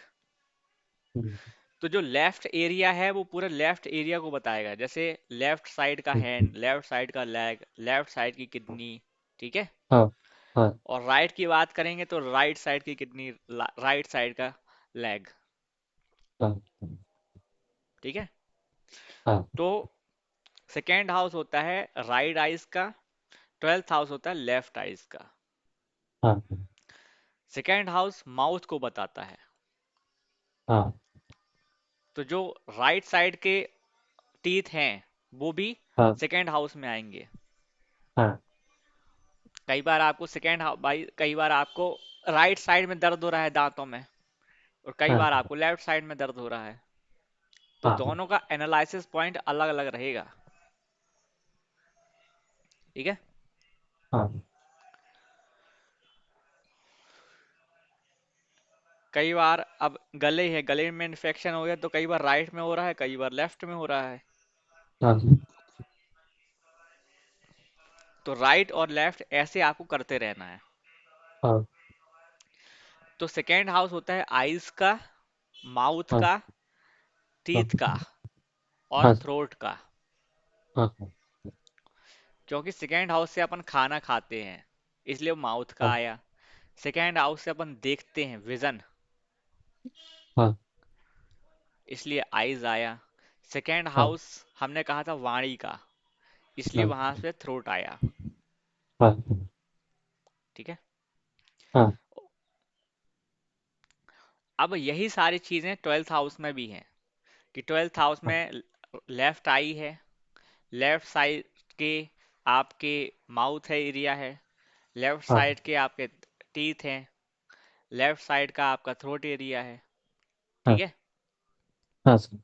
हम्म, तो जो लेफ्ट एरिया है वो पूरा लेफ्ट एरिया को बताएगा, जैसे लेफ्ट साइड का हम्म, हैंड, लेफ्ट साइड का लेग, लेफ्ट साइड की किडनी। ठीक है। हाँ, हाँ, और राइट की बात करेंगे तो राइट साइड की किडनी, राइट साइड का लेग। हाँ, ठीक है। हाँ, तो सेकेंड हाउस होता है राइट आइज का, ट्वेल्थ हाउस होता है लेफ्ट आइज का। हाँ, सेकेंड हाउस माउथ को बताता है। हाँ, तो जो राइट साइड के टीथ हैं वो भी हाँ, सेकेंड हाउस में आएंगे। हाँ, कई बार आपको भाई कई बार आपको राइट साइड में दर्द हो रहा है दांतों में, और कई हाँ बार आपको लेफ्ट साइड में दर्द हो रहा है। तो हाँ दोनों का एनालिसिस पॉइंट अलग अलग रहेगा। ठीक है। हाँ कई बार अब गले में इन्फेक्शन हो गया, तो कई बार राइट में हो रहा है, कई बार लेफ्ट में हो रहा है। हाँ तो राइट और लेफ्ट ऐसे आपको करते रहना है। हाँ तो सेकेंड हाउस होता है आईज का, माउथ हाँ का, टीथ हाँ का और हाँ थ्रोट का। हाँ क्योंकि सेकेंड हाउस से अपन खाना खाते हैं, इसलिए वो माउथ का हाँ आया। सेकेंड हाउस से अपन देखते हैं, विजन, हाँ इसलिए आईज आया। सेकेंड हाँ हाउस हमने कहा था वाणी का, इसलिए हाँ वहां से थ्रोट आया। हाँ ठीक है। हाँ अब यही सारी चीजें ट्वेल्थ हाउस में भी हैं, कि ट्वेल्थ हाउस में लेफ्ट आई है, लेफ्ट साइड के आपके माउथ है, एरिया है, लेफ्ट हाँ साइड के आपके टीथ हैं, लेफ्ट साइड का आपका थ्रोट एरिया है। ठीक हाँ है। हाँ सर।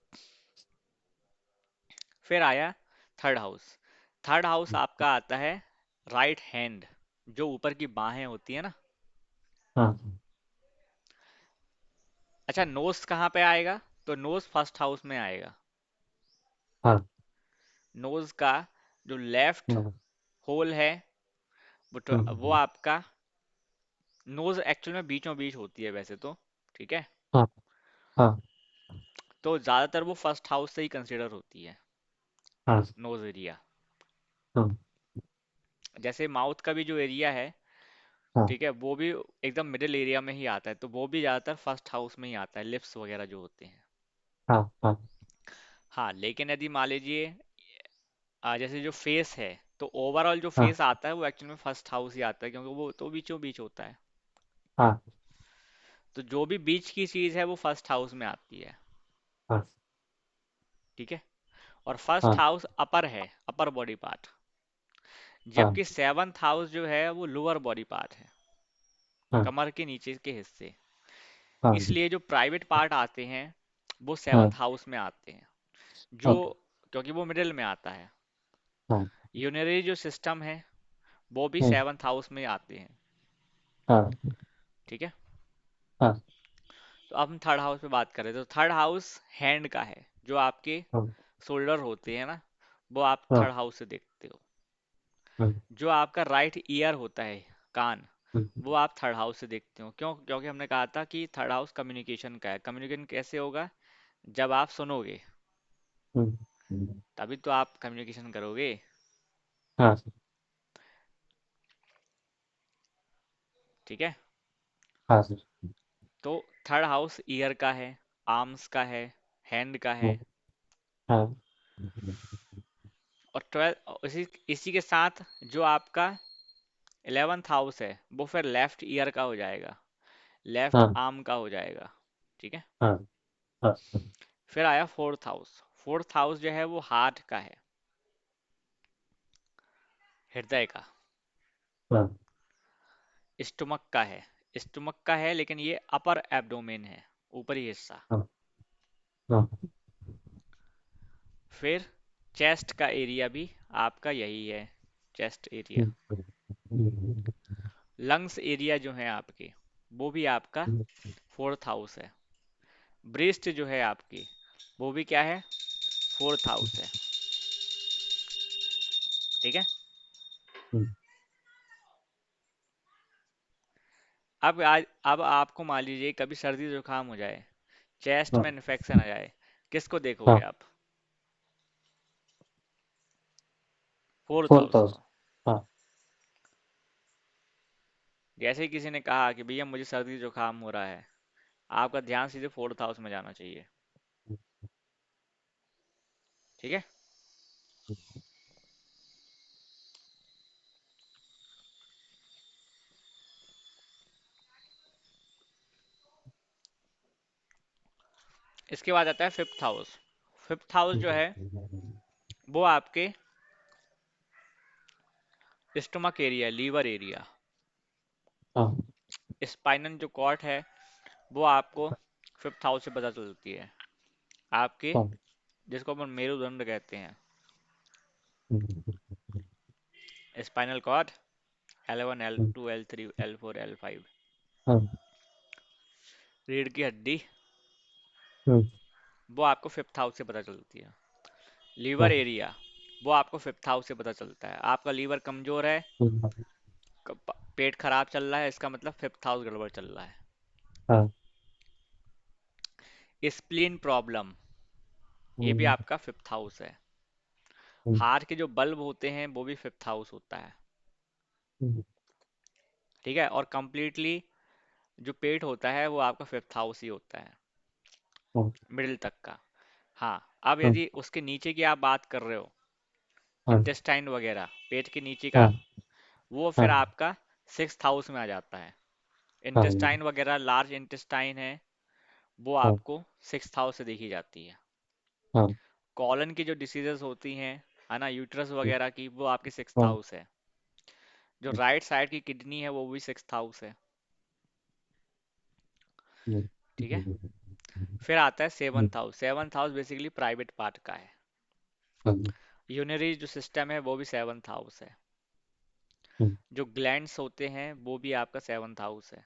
फिर आया थर्ड हाउस। थर्ड हाउस आपका आता है राइट हैंड, जो ऊपर की बाहें होती है ना। हाँ अच्छा, नोज कहाँ पे आएगा? तो नोज फर्स्ट हाउस में आएगा। हाँ नोज का जो लेफ्ट हाँ होल है, वो हाँ आपका नोज एक्चुअल में बीचों बीच होती है वैसे तो। ठीक है। हाँ हाँ तो ज्यादातर वो फर्स्ट हाउस से ही कंसिडर होती है, हाँ नोज एरिया। हाँ जैसे माउथ का भी जो एरिया है, हाँ ठीक है, वो भी एकदम मिडिल एरिया में ही आता है, तो वो भी ज्यादातर फर्स्ट हाउस में ही आता है, लिप्स वगैरह जो होते हैं। हाँ हाँ हाँ, लेकिन यदि मान लीजिए जैसे जो फेस है, तो ओवरऑल जो हाँ फेस आता है वो एक्चुअल में फर्स्ट हाउस ही आता है, क्योंकि वो तो बीचों बीच होता है। हाँ तो जो भी बीच की चीज है वो फर्स्ट हाउस में आती है। हाँ ठीक है। और फर्स्ट हाँ हाउस अपर है, अपर बॉडी पार्ट, हाँ जबकि सेवंथ हाउस जो है वो लोअर बॉडी पार्ट है, हाँ कमर के नीचे के हिस्से। हाँ इसलिए जो प्राइवेट पार्ट आते हैं वो सेवंथ हाँ हाउस में आते हैं, जो ओके क्योंकि वो मिडिल में आता है। हाँ यूनरी जो सिस्टम है वो भी हम्म, सेवंथ हाउस में आते हैं। हाँ ठीक है। हाँ तो अब हम थर्ड हाउस पे बात करें, तो थर्ड हाउस हैंड का है, जो आपके हाँ शोल्डर होते हैं ना, वो आप हाँ थर्ड हाउस से देखते हो। हाँ जो आपका राइट ईयर होता है, कान, हम्म, वो आप थर्ड हाउस से देखते हो। क्यों? क्योंकि हमने कहा था कि थर्ड हाउस कम्युनिकेशन का है। कम्युनिकेशन कैसे होगा? जब आप सुनोगे, हम्म, तभी तो आप कम्युनिकेशन करोगे। हाँ ठीक है। हाँ सर। तो थर्ड हाउस ईयर का है, आर्म्स का है, हैंड का है। हाँ हाँ और ट्वेल्थ इसी इसी के साथ जो आपका 11th हाउस है वो फिर लेफ्ट ईयर का हो जाएगा, लेफ्ट हाँ आर्म का हो जाएगा। ठीक है। हाँ हाँ फिर आया फोर्थ हाउस। फोर्थ हाउस जो है वो हार्ट का है, हृदय का। हाँ स्टमक का है, स्टमक का है, लेकिन ये अपर एब्डोमेन है, ऊपरी हिस्सा। हाँ हाँ फिर चेस्ट का एरिया भी आपका यही है, चेस्ट एरिया। हम्म, हम्म, लंग्स एरिया जो है आपके, वो भी आपका फोर्थ हाउस है। ब्रेस्ट जो है आपकी, वो भी क्या है? फोर्थ हाउस है। ठीक है। हम्म, अब आपको मान लीजिए कभी सर्दी जुकाम हो जाए, चेस्ट में हाँ इन्फेक्शन आ जाए, किसको देखोगे हाँ आप? Fourth fourth house house. को। हाँ जैसे ही किसी ने कहा कि भैया मुझे सर्दी जुकाम हो रहा है, आपका ध्यान सीधे फोर्थ हाउस में जाना चाहिए। ठीक है। इसके बाद आता है फिफ्थ हाउस। फिफ्थ हाउस जो है वो आपके स्टमक एरिया, लीवर एरिया। हाँ स्पाइनल जो कॉर्ड है वो आपको फिफ्थ हाउस से पता चलती है, आपके हाँ। जिसको अपन मेरुदंड कहते हैं। हम्म, स्पाइनल कॉर्ड, L1 हम्म, L2 L3 L4 L5। हाँ। रीढ़ की हड्डी, हम्म, वो आपको फिफ्थ हाउस से पता चलती है। लीवर हाँ। एरिया, वो आपको फिफ्थ हाउस से पता चलता है। आपका लीवर कमजोर है, हम्म, पेट खराब चल रहा है, इसका मतलब फिफ्थ हाउस गड़बड़ चल रहा हाँ। है। स्प्लीन प्रॉब्लम, ये भी हम्म, आपका फिफ्थ हाउस है। हम्म, हार्ट के जो बल्ब होते हैं वो भी फिफ्थ हाउस होता है। हम्म, ठीक है, और कंप्लीटली जो पेट होता है वो आपका फिफ्थ हाउस ही होता है, हाँ मिडिल तक का। हाँ, अब हाँ यदि उसके नीचे की आप बात कर रहे हो, हाँ इंटेस्टाइन वगैरह, पेट के नीचे का, हाँ वो फिर हाँ आपका सिक्स्थ हाउस में आ जाता है। हाँ इंटेस्टाइन वगैरह, लार्ज इंटेस्टाइन है, वो हाँ आपको सिक्स्थ हाउस से देखी जाती है। हाँ कॉलन की जो डिसीजेस होती हैं, है ना, यूट्रस वगैरह की, वो आपकी सिक्स्थ हाँ हाउस है। जो राइट साइड की किडनी है वो भी सिक्स्थ हाउस है। ठीक है। फिर आता है seventh house. Seventh house basically private part का है। यूनरी जो सिस्टम है वो भी सेवंथ हाउस है। जो ग्लैंड्स होते हैं वो भी आपका सेवंथ हाउस है।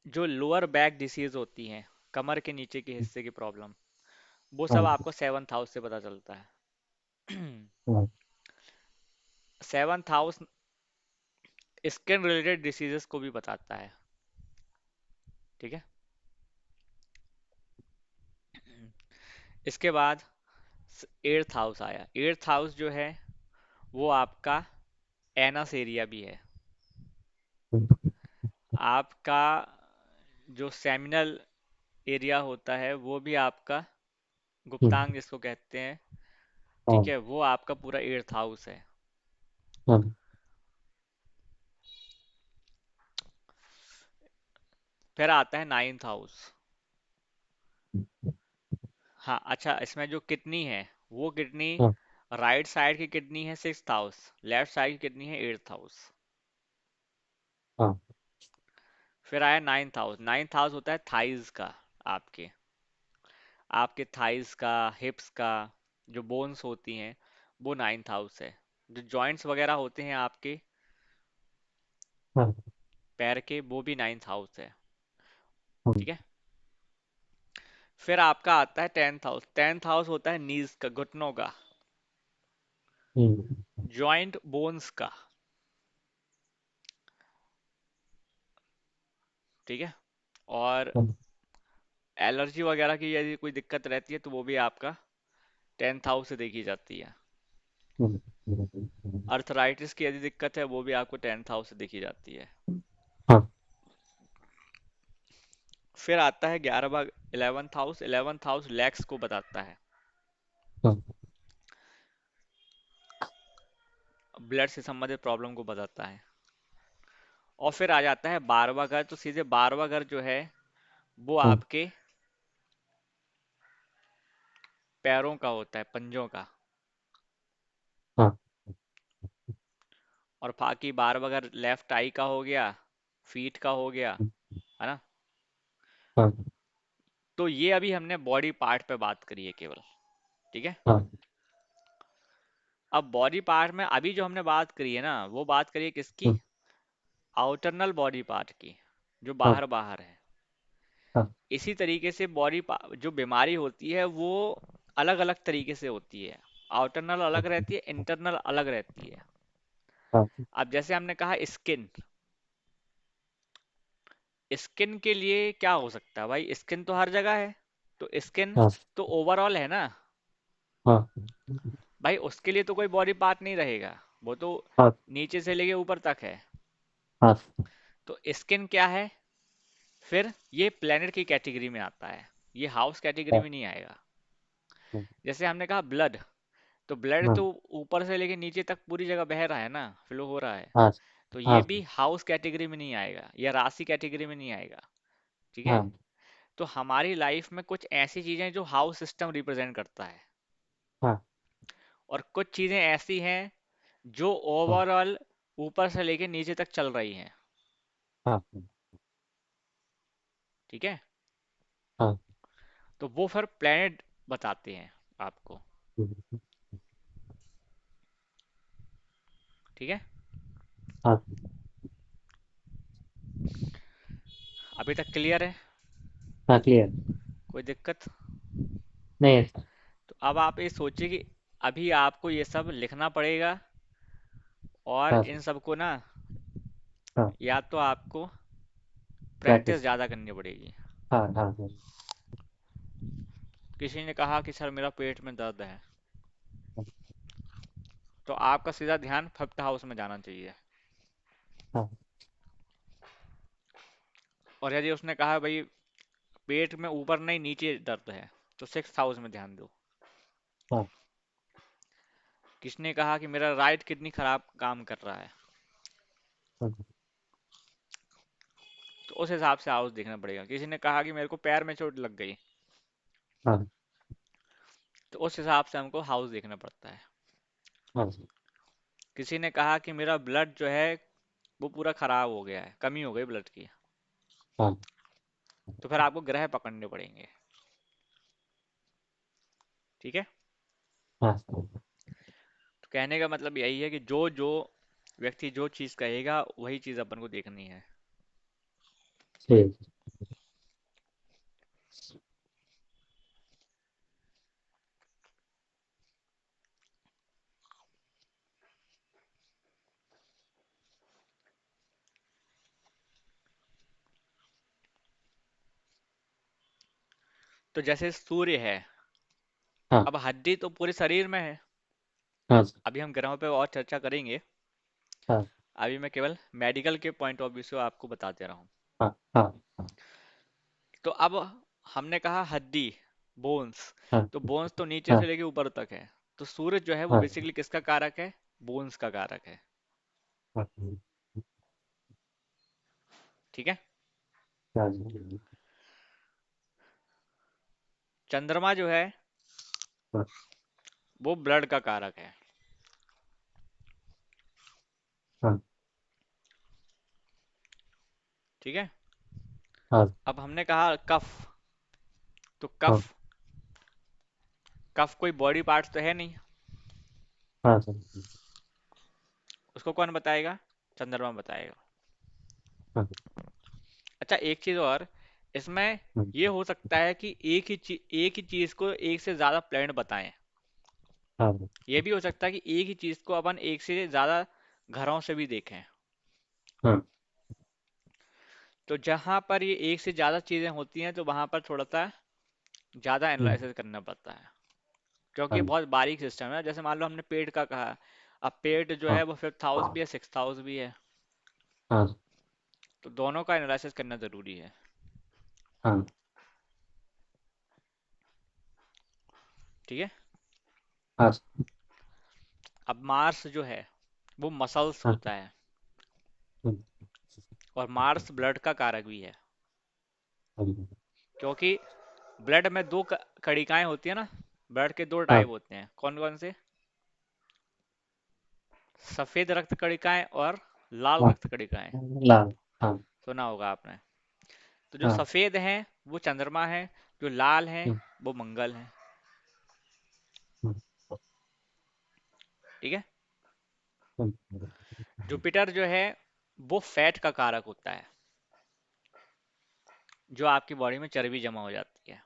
जो लोअर बैक डिसीज होती हैं, कमर के नीचे के हिस्से की प्रॉब्लम, वो सब आपको सेवंथ हाउस से पता चलता है। Seventh house skin related diseases को भी बताता है। ठीक है। इसके बाद एट्थ हाउस आया। एट्थ हाउस जो है वो आपका एनस एरिया भी है। आपका जो सेमिनल एरिया होता है वो भी आपका गुप्तांग जिसको कहते हैं, ठीक है, वो आपका पूरा एट्थ हाउस है। फिर आता है नाइन्थ हाउस। हाँ, अच्छा, इसमें जो किडनी है, वो किडनी राइट साइड की किडनी है सिक्स्थ हाउस, लेफ्ट साइड की किडनी है एट्थ हाउस। फिर आया नाइन्थ हाउस। नाइन्थ हाउस होता है थाइज का, आपके आपके थाइज का, हिप्स का, जो बोन्स होती हैं, वो नाइन्थ हाउस है। जो जॉइंट्स वगैरह होते हैं आपके पैर के, वो भी नाइन्थ हाउस है। ठीक है। फिर आपका आता है टेंथ हाउस। टेंथ हाउस होता है नीज का, घुटनों का, जॉइंट बोन्स का। ठीक है। और एलर्जी वगैरह की यदि कोई दिक्कत रहती है तो वो भी आपका टेंथ हाउस से देखी जाती है। अर्थराइटिस की यदि दिक्कत है वो भी आपको टेंथ हाउस से देखी जाती है। फिर आता है 11वां, eleventh house. Eleventh house legs को बताता है, ब्लड से संबंधित प्रॉब्लम को बताता है। और फिर आ जाता है 12वां घर। तो सीधे 12वां घर जो है वो आपके पैरों का होता है, पंजों का। और बाकी 12वां घर लेफ्ट आई का हो गया, फीट का हो गया, है ना। तो ये अभी हमने बॉडी पार्ट पे बात करी है केवल। ठीक है। अब बॉडी पार्ट में अभी जो हमने बात करी है ना, वो बात करिए किसकी, आउटरनल बॉडी पार्ट की, जो बाहर बाहर है। इसी तरीके से जो बीमारी होती है वो अलग अलग तरीके से होती है। आउटरनल अलग रहती है, इंटरनल अलग रहती है। अब जैसे हमने कहा स्किन, स्किन के लिए क्या हो सकता है भाई, स्किन तो हर जगह है, तो स्किन तो ओवरऑल है ना भाई, उसके लिए तो कोई बॉडी पार्ट नहीं रहेगा, वो तो नीचे से लेके ऊपर तक है। तो स्किन क्या है, फिर ये प्लेनेट की कैटेगरी में आता है, ये हाउस कैटेगरी में नहीं आएगा। जैसे हमने कहा ब्लड, तो ब्लड तो ऊपर से लेके नीचे तक पूरी जगह बह रहा है ना, फ्लो हो रहा है। तो ये भी हाउस कैटेगरी में नहीं आएगा, या राशि कैटेगरी में नहीं आएगा। ठीक है। तो हमारी लाइफ में कुछ ऐसी चीजें जो हाउस सिस्टम रिप्रेजेंट करता है, और कुछ चीजें ऐसी हैं जो हाँ ओवरऑल ऊपर से लेके नीचे तक चल रही हैं। हाँ ठीक है। हाँ तो वो फिर प्लेनेट बताते हैं आपको। ठीक है। हाँ अभी तक क्लियर है? हाँ क्लियर। कोई दिक्कत? नहीं है सर। तो अब आप ये सोचिए कि अभी आपको ये सब लिखना पड़ेगा, और हाँ इन सर। सब को ना, हाँ या तो आपको प्रैक्टिस प्रैक्टिस। ज़्यादा करनी पड़ेगी। हाँ हाँ हाँ किसी ने कहा कि सर मेरा पेट में दर्द है, हाँ तो आपका सीधा ध्यान फिफ्थ हाउस में जाना चाहिए। हाँ और यदि उसने कहा भाई पेट में ऊपर नहीं नीचे दर्द है, तो सिक्स हाउस में ध्यान दो। हाँ किसने कहा कि मेरा राइट किडनी खराब काम कर रहा है, हाँ तो उस हिसाब से हाउस देखना पड़ेगा। किसी ने कहा कि मेरे को पैर में चोट लग गई, हाँ तो उस हिसाब से हमको हाउस देखना पड़ता है। हाँ सर। किसी ने कहा कि मेरा ब्लड जो है वो पूरा खराब हो गया है, कमी हो गई ब्लड की, हाँ तो फिर आपको ग्रह पकड़ने पड़ेंगे। ठीक है। हाँ सर। तो कहने का मतलब यही है कि जो जो व्यक्ति जो चीज़ कहेगा वही चीज़ अपन को देखनी है। ठीक। तो जैसे सूर्य है, हाँ अब हड्डी तो पूरे शरीर में है। हाँ सर। अभी हम ग्रहों पे और चर्चा करेंगे। हाँ अभी मैं केवल मेडिकल के पॉइंट ऑफ व्यू से आपको बता दे रहा हूँ। हाँ हाँ तो अब हमने कहा हड्डी, बोन्स। हाँ तो बोन्स तो नीचे से हाँ लेके ऊपर तक है। तो सूर्य जो है वो हाँ बेसिकली किसका कारक है? बोन्स का कारक है। हाँ ठीक है। हाँ जी। चंद्रमा जो है हाँ वो ब्लड का कारक है। हाँ ठीक है। हाँ अब हमने कहा कफ। तो हाँ कफ, कफ कोई बॉडी पार्ट्स तो है नहीं, हाँ सर। उसको कौन बताएगा? चंद्रमा बताएगा। हाँ अच्छा, एक चीज और इसमें हाँ ये हो सकता है कि एक ही चीज को एक से ज्यादा प्लेनेट बताएं। हाँ ये भी हो सकता है कि एक ही चीज को अपन एक से ज्यादा घरों से भी देखें। हाँ तो जहां पर ये एक से ज्यादा चीजें होती हैं तो वहां पर थोड़ा सा ज्यादा एनालिसिस करना पड़ता है, क्योंकि ये हाँ बहुत बारीक सिस्टम है। जैसे मान लो हमने पेट का कहा, अब पेट जो है हाँ वो फिफ्थ हाउस भी है, सिक्स्थ हाउस भी है। हाँ तो दोनों का एनालिसिस करना जरूरी है। हाँ ठीक है। हाँ अब मार्स जो है वो मसल्स हाँ होता है, हाँ और मार्स ब्लड का कारक भी है। हाँ क्योंकि ब्लड में दो कणिकाएं होती है ना। ब्लड के दो टाइप हाँ होते हैं, कौन कौन से? सफेद रक्त कणिकाएं और लाल हाँ रक्त कणिकाएं। लाल। हाँ सुना होगा आपने। तो जो हाँ सफेद हैं वो चंद्रमा है, जो लाल हैं हाँ वो मंगल है। हाँ ठीक है। हाँ जुपिटर जो है वो फैट का कारक होता है, जो आपकी बॉडी में चर्बी जमा हो जाती है।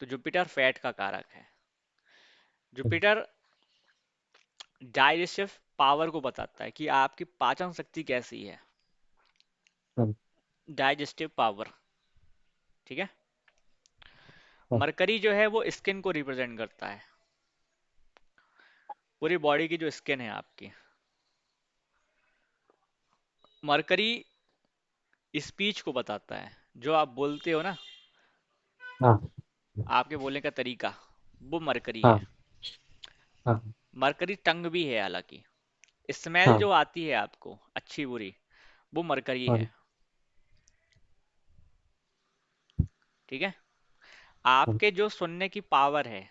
तो जुपिटर फैट का कारक है। जुपिटर डाइजेस्टिव पावर को बताता है कि आपकी पाचन शक्ति कैसी है। हाँ डाइजेस्टिव पावर। ठीक है। हाँ मरकरी जो है वो स्किन को रिप्रेजेंट करता है, पूरी बॉडी की जो स्किन है आपकी। मरकरी स्पीच को बताता है, जो आप बोलते हो ना, हाँ आपके बोलने का तरीका, वो मरकरी है। हाँ हाँ मरकरी टंग भी है हालांकि। स्मेल हाँ जो आती है आपको अच्छी बुरी, वो मरकरी हाँ है। ठीक है। आपके जो सुनने की पावर है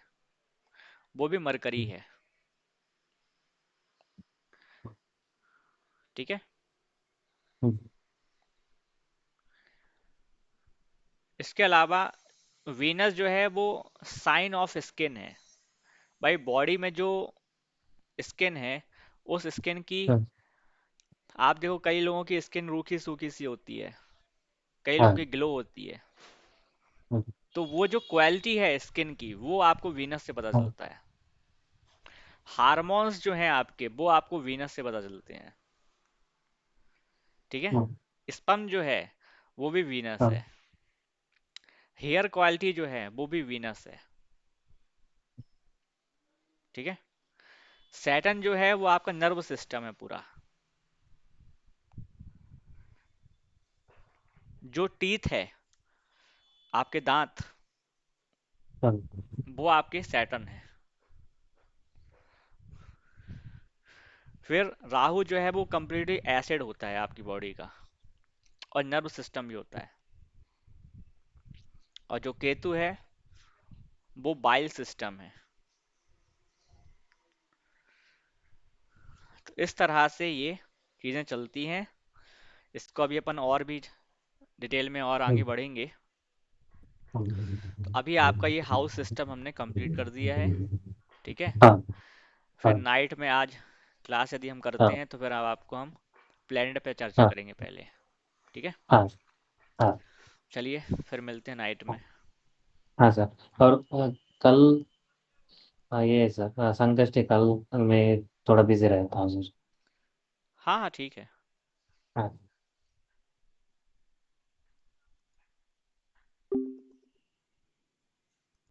वो भी मरकरी है। ठीक है। हम्म, इसके अलावा वीनस जो है वो साइन ऑफ स्किन है। भाई बॉडी में जो स्किन है, उस स्किन की, हम्म, आप देखो कई लोगों की स्किन रूखी सूखी सी होती है, कई लोगों हाँ। की ग्लो होती है। हम्म, तो वो जो क्वालिटी है स्किन की, वो आपको वीनस से पता हाँ। चलता है। हार्मोन्स जो हैं आपके, वो आपको वीनस से पता चलते हैं। ठीक है। हम्म, स्पर्म जो है वो भी वीनस है। हाँ। हेयर क्वालिटी जो है वो भी वीनस है। ठीक है। सैटर्न जो है वो आपका नर्व सिस्टम है पूरा। जो टीथ है, आपके दांत, हाँ। वो आपके सैटर्न है। फिर राहु जो है वो कंप्लीटली एसिड होता है आपकी बॉडी का, और नर्व सिस्टम भी होता है। और जो केतु है वो बाइल सिस्टम है। तो इस तरह से ये चीज़ें चलती हैं। इसको अभी अपन और भी डिटेल में और आगे हम्म, बढ़ेंगे। तो अभी आपका ये हाउस सिस्टम हमने कंप्लीट कर दिया है। ठीक है। हाँ। फिर हाँ। नाइट में आज क्लास यदि हम करते हाँ। हैं तो फिर अब आपको हम प्लेनेट पे चर्चा हाँ। करेंगे पहले। ठीक है। हाँ। हाँ। चलिए, फिर मिलते हैं नाइट में। हाँ सर। और कल, हाँ ये सर, संकष्टी कल मैं थोड़ा बिजी रहता हूँ सर। हाँ हाँ ठीक है। हाँ।